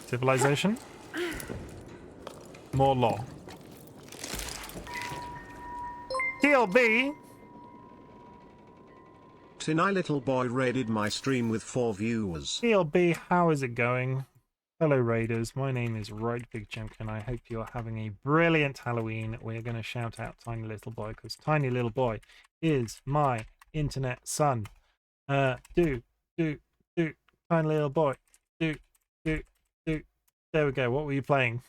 Civilization. More law. TLB. Tiny little boy raided my stream with 4 viewers. TLB, how is it going? Hello Raiders, my name is RightBigChimken. I hope you're having a brilliant Halloween. We're going to shout out Tiny Little Boy because Tiny Little Boy is my internet son. Tiny Little Boy. Do. There we go. What were you playing?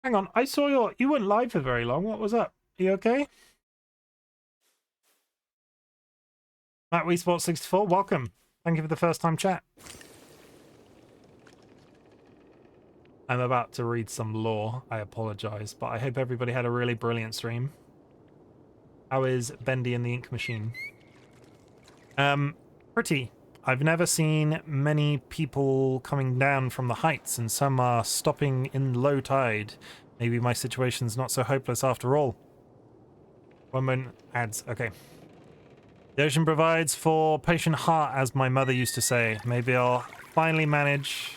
Hang on, I saw you weren't live for very long. What was up? Are you okay? Matt WeSport64, welcome. Thank you for the first time chat. I'm about to read some lore. I apologize, but I hope everybody had a really brilliant stream. How is Bendy and the Ink Machine? Pretty. I've never seen many people coming down from the heights, and some are stopping in low tide. Maybe my situation's not so hopeless after all. One moment. Ads. Okay. The ocean provides for patient heart, as my mother used to say. Maybe I'll finally manage.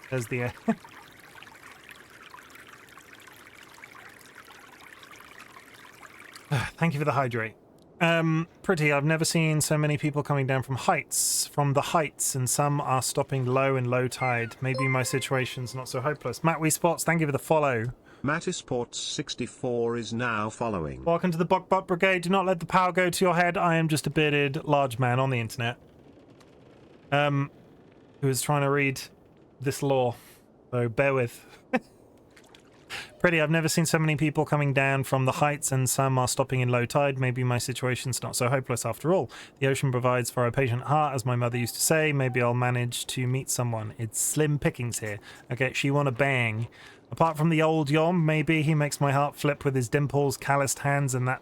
There's the air. Thank you for the hydrate. Pretty. I've never seen so many people coming down from the heights, and some are stopping low in low tide. Maybe my situation's not so hopeless. Matt WeSports, thank you for the follow. Mattisports64 is now following. Welcome to the Bot Brigade. Do not let the power go to your head. I am just a bearded large man on the internet. who is trying to read this lore, so bear with. Pretty, I've never seen so many people coming down from the heights, and some are stopping in low tide. Maybe my situation's not so hopeless after all. The ocean provides for a patient heart, as my mother used to say. Maybe I'll manage to meet someone. It's slim pickings here. Okay, she wanna bang. Apart from the old Yom, maybe he makes my heart flip with his dimples, calloused hands, and that...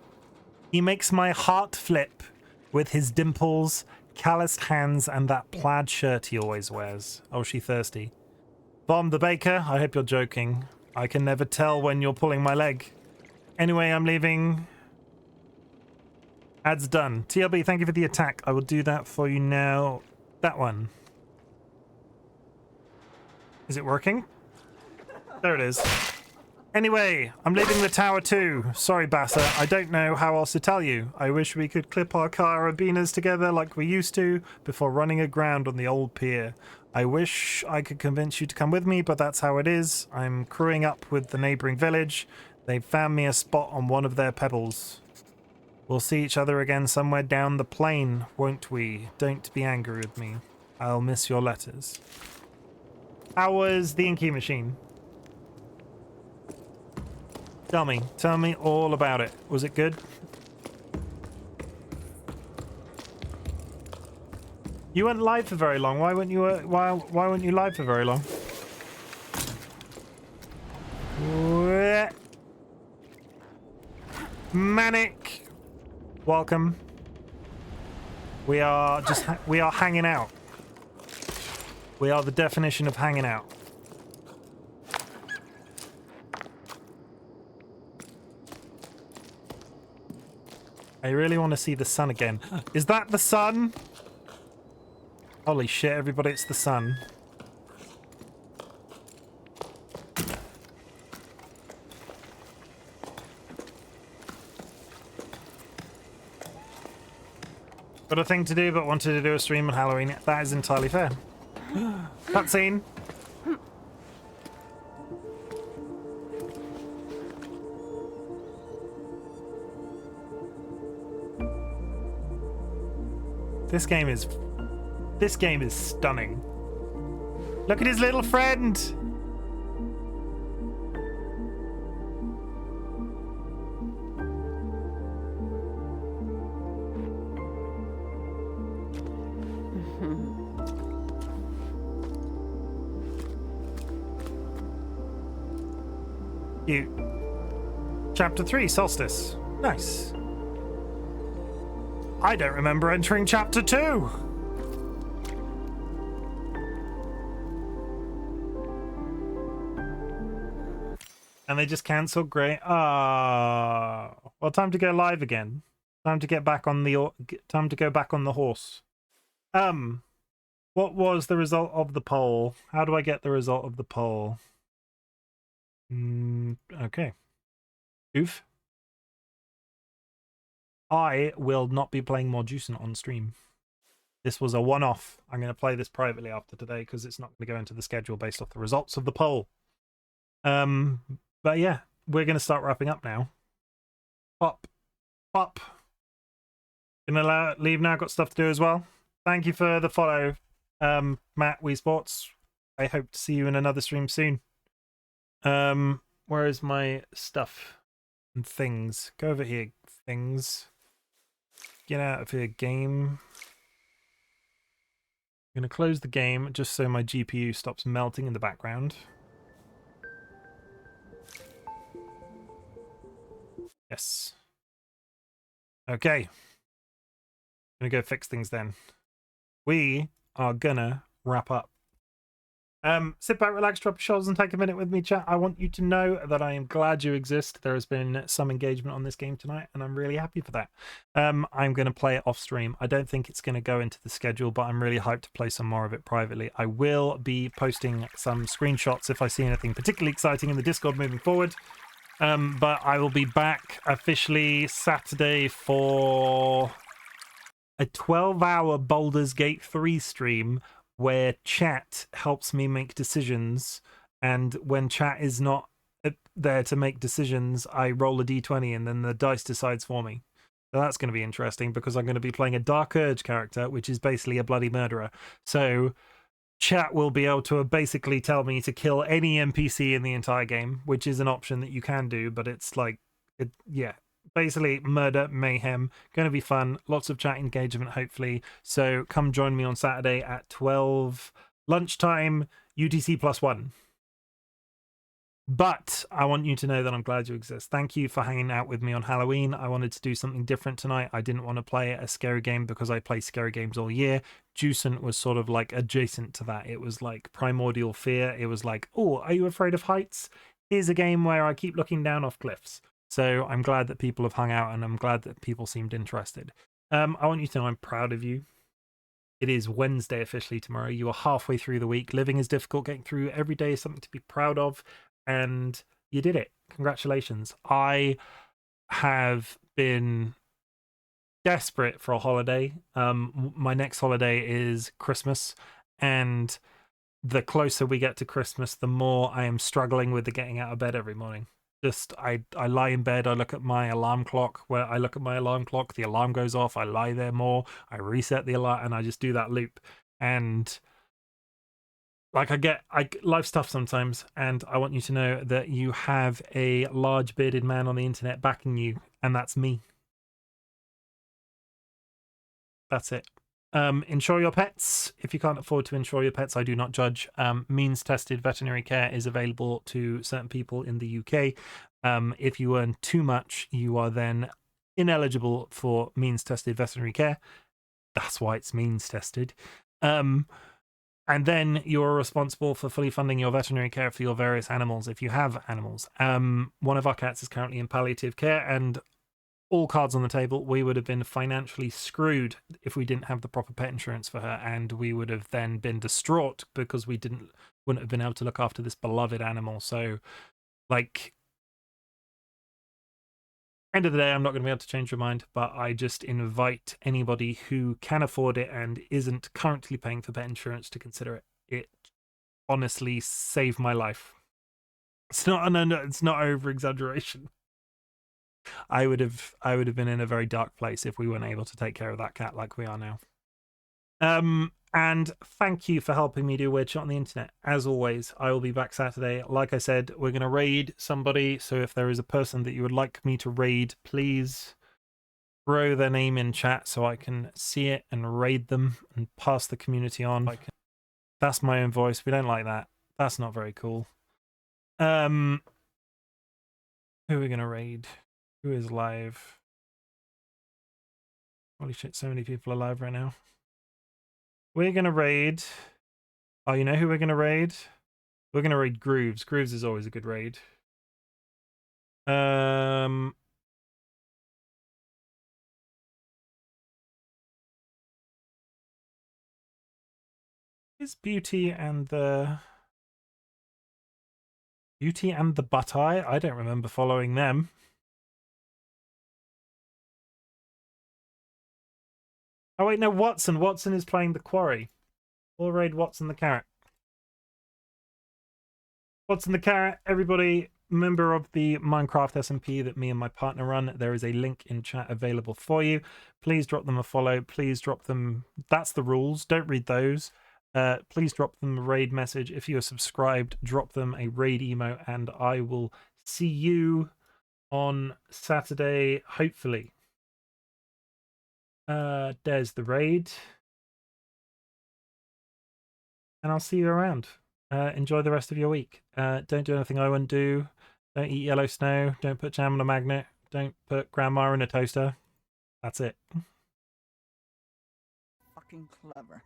He makes my heart flip with his dimples, calloused hands, and that plaid shirt he always wears. Oh, she thirsty. Bomb the baker, I hope you're joking. I can never tell when you're pulling my leg. Anyway, I'm leaving. Ad's done. TLB, thank you for the attack. I will do that for you now. That one. Is it working? There it is. Anyway, I'm leaving the tower too. Sorry, Bassa. I don't know how else to tell you. I wish we could clip our carabinas together like we used to before running aground on the old pier. I wish I could convince you to come with me, but that's how it is. I'm crewing up with the neighboring village. They've found me a spot on one of their pebbles. We'll see each other again somewhere down the plain, won't we? Don't be angry with me. I'll miss your letters. How was the inky machine? Tell me all about it. Was it good? You weren't live for very long. Why weren't you? Why weren't you live for very long? Manic. Welcome. We are just we are hanging out. We are the definition of hanging out. I really want to see the sun again. Is that the sun? Holy shit, everybody, it's the sun. Got a thing to do, but wanted to do a stream on Halloween. That is entirely fair. Cutscene. This game is stunning. Look at his little friend. Cute. Chapter 3, Solstice. Nice. I don't remember entering Chapter 2. And they just cancelled. Great. Ah, well, time to go live again. Time to get back on the time to go back on the horse. What was the result of the poll? How do I get the result of the poll? Okay. Oof. I will not be playing more Jusant on stream. This was a one-off. I'm going to play this privately after today because it's not going to go into the schedule based off the results of the poll. But yeah, we're going to start wrapping up now. Pop. Gonna leave now, got stuff to do as well. Thank you for the follow, Matt, Wii Sports. I hope to see you in another stream soon. Where is my stuff and things? Go over here, things. Get out of here, game. I'm going to close the game just so my GPU stops melting in the background. Yes. Okay. I'm going to go fix things then. We are gonna wrap up. Sit back, relax, drop your shoulders and take a minute with me, chat. I want you to know that I am glad you exist. There has been some engagement on this game tonight, and I'm really happy for that. I'm going to play it off stream. I don't think it's going to go into the schedule, but I'm really hyped to play some more of it privately. I will be posting some screenshots if I see anything particularly exciting in the Discord moving forward. But I will be back officially Saturday for a 12-hour Baldur's Gate 3 stream where chat helps me make decisions, and when chat is not there to make decisions, I roll a d20 and then the dice decides for me. So that's going to be interesting because I'm going to be playing a Dark Urge character, which is basically a bloody murderer. So chat will be able to basically tell me to kill any NPC in the entire game, which is an option that you can do, but it's like, yeah, basically murder, mayhem. Going to be fun. Lots of chat engagement, hopefully. So come join me on Saturday at 12 lunchtime UTC +1. But I want you to know that I'm glad you exist. Thank you for hanging out with me on Halloween. I wanted to do something different tonight. I didn't want to play a scary game because I play scary games all year. Jusant was sort of like adjacent to that. It was like primordial fear. It was like, oh, are you afraid of heights? Here's a game where I keep looking down off cliffs. So I'm glad that people have hung out and I'm glad that people seemed interested. I want you to know I'm proud of you. It is Wednesday officially tomorrow. You are halfway through the week. Living is difficult. Getting through every day is something to be proud of. And you did it. Congratulations. I have been desperate for a holiday. My next holiday is Christmas, and the closer we get to Christmas, the more I am struggling with the getting out of bed every morning. Just I lie in bed, I look at my alarm clock, the alarm goes off, I lie there more, I reset the alarm, and I just do that loop. And like I life tough sometimes, and I want you to know that you have a large bearded man on the internet backing you, and that's me. That's it. Insure your pets. If you can't afford to insure your pets, I do not judge. Means tested veterinary care is available to certain people in the UK. If you earn too much, you are then ineligible for means tested veterinary care. That's why it's means tested. And then you're responsible for fully funding your veterinary care for your various animals if you have animals. One of our cats is currently in palliative care, and all cards on the table, we would have been financially screwed if we didn't have the proper pet insurance for her, and we would have then been distraught because we wouldn't have been able to look after this beloved animal. So, like, end of the day, I'm not going to be able to change your mind, but I just invite anybody who can afford it and isn't currently paying for pet insurance to consider it. It honestly saved my life. It's not over exaggeration. I would have been in a very dark place if we weren't able to take care of that cat like we are now. And thank you for helping me do Weird Shit on the internet. As always, I will be back Saturday. Like I said, we're going to raid somebody. So if there is a person that you would like me to raid, please throw their name in chat so I can see it and raid them and pass the community on. That's my own voice. We don't like that. That's not very cool. Who are we going to raid? Who is live? Holy shit, so many people are live right now. We're going to raid... Oh, you know who we're going to raid? We're going to raid Grooves. Grooves is always a good raid. Is Beauty and the Butt Eye? I don't remember following them. Oh wait, no, Watson. Watson is playing the Quarry. We'll raid Watson the Carrot. Watson the Carrot, everybody, member of the Minecraft SMP that me and my partner run. There is a link in chat available for you. Please drop them a follow. Please drop them... That's the rules. Don't read those. Please drop them a raid message. If you are subscribed, drop them a raid emo, and I will see you on Saturday, hopefully. There's the raid. And I'll see you around. Enjoy the rest of your week. Don't do anything I wouldn't do. Don't eat yellow snow. Don't put jam on a magnet. Don't put grandma in a toaster. That's it. Fucking clever.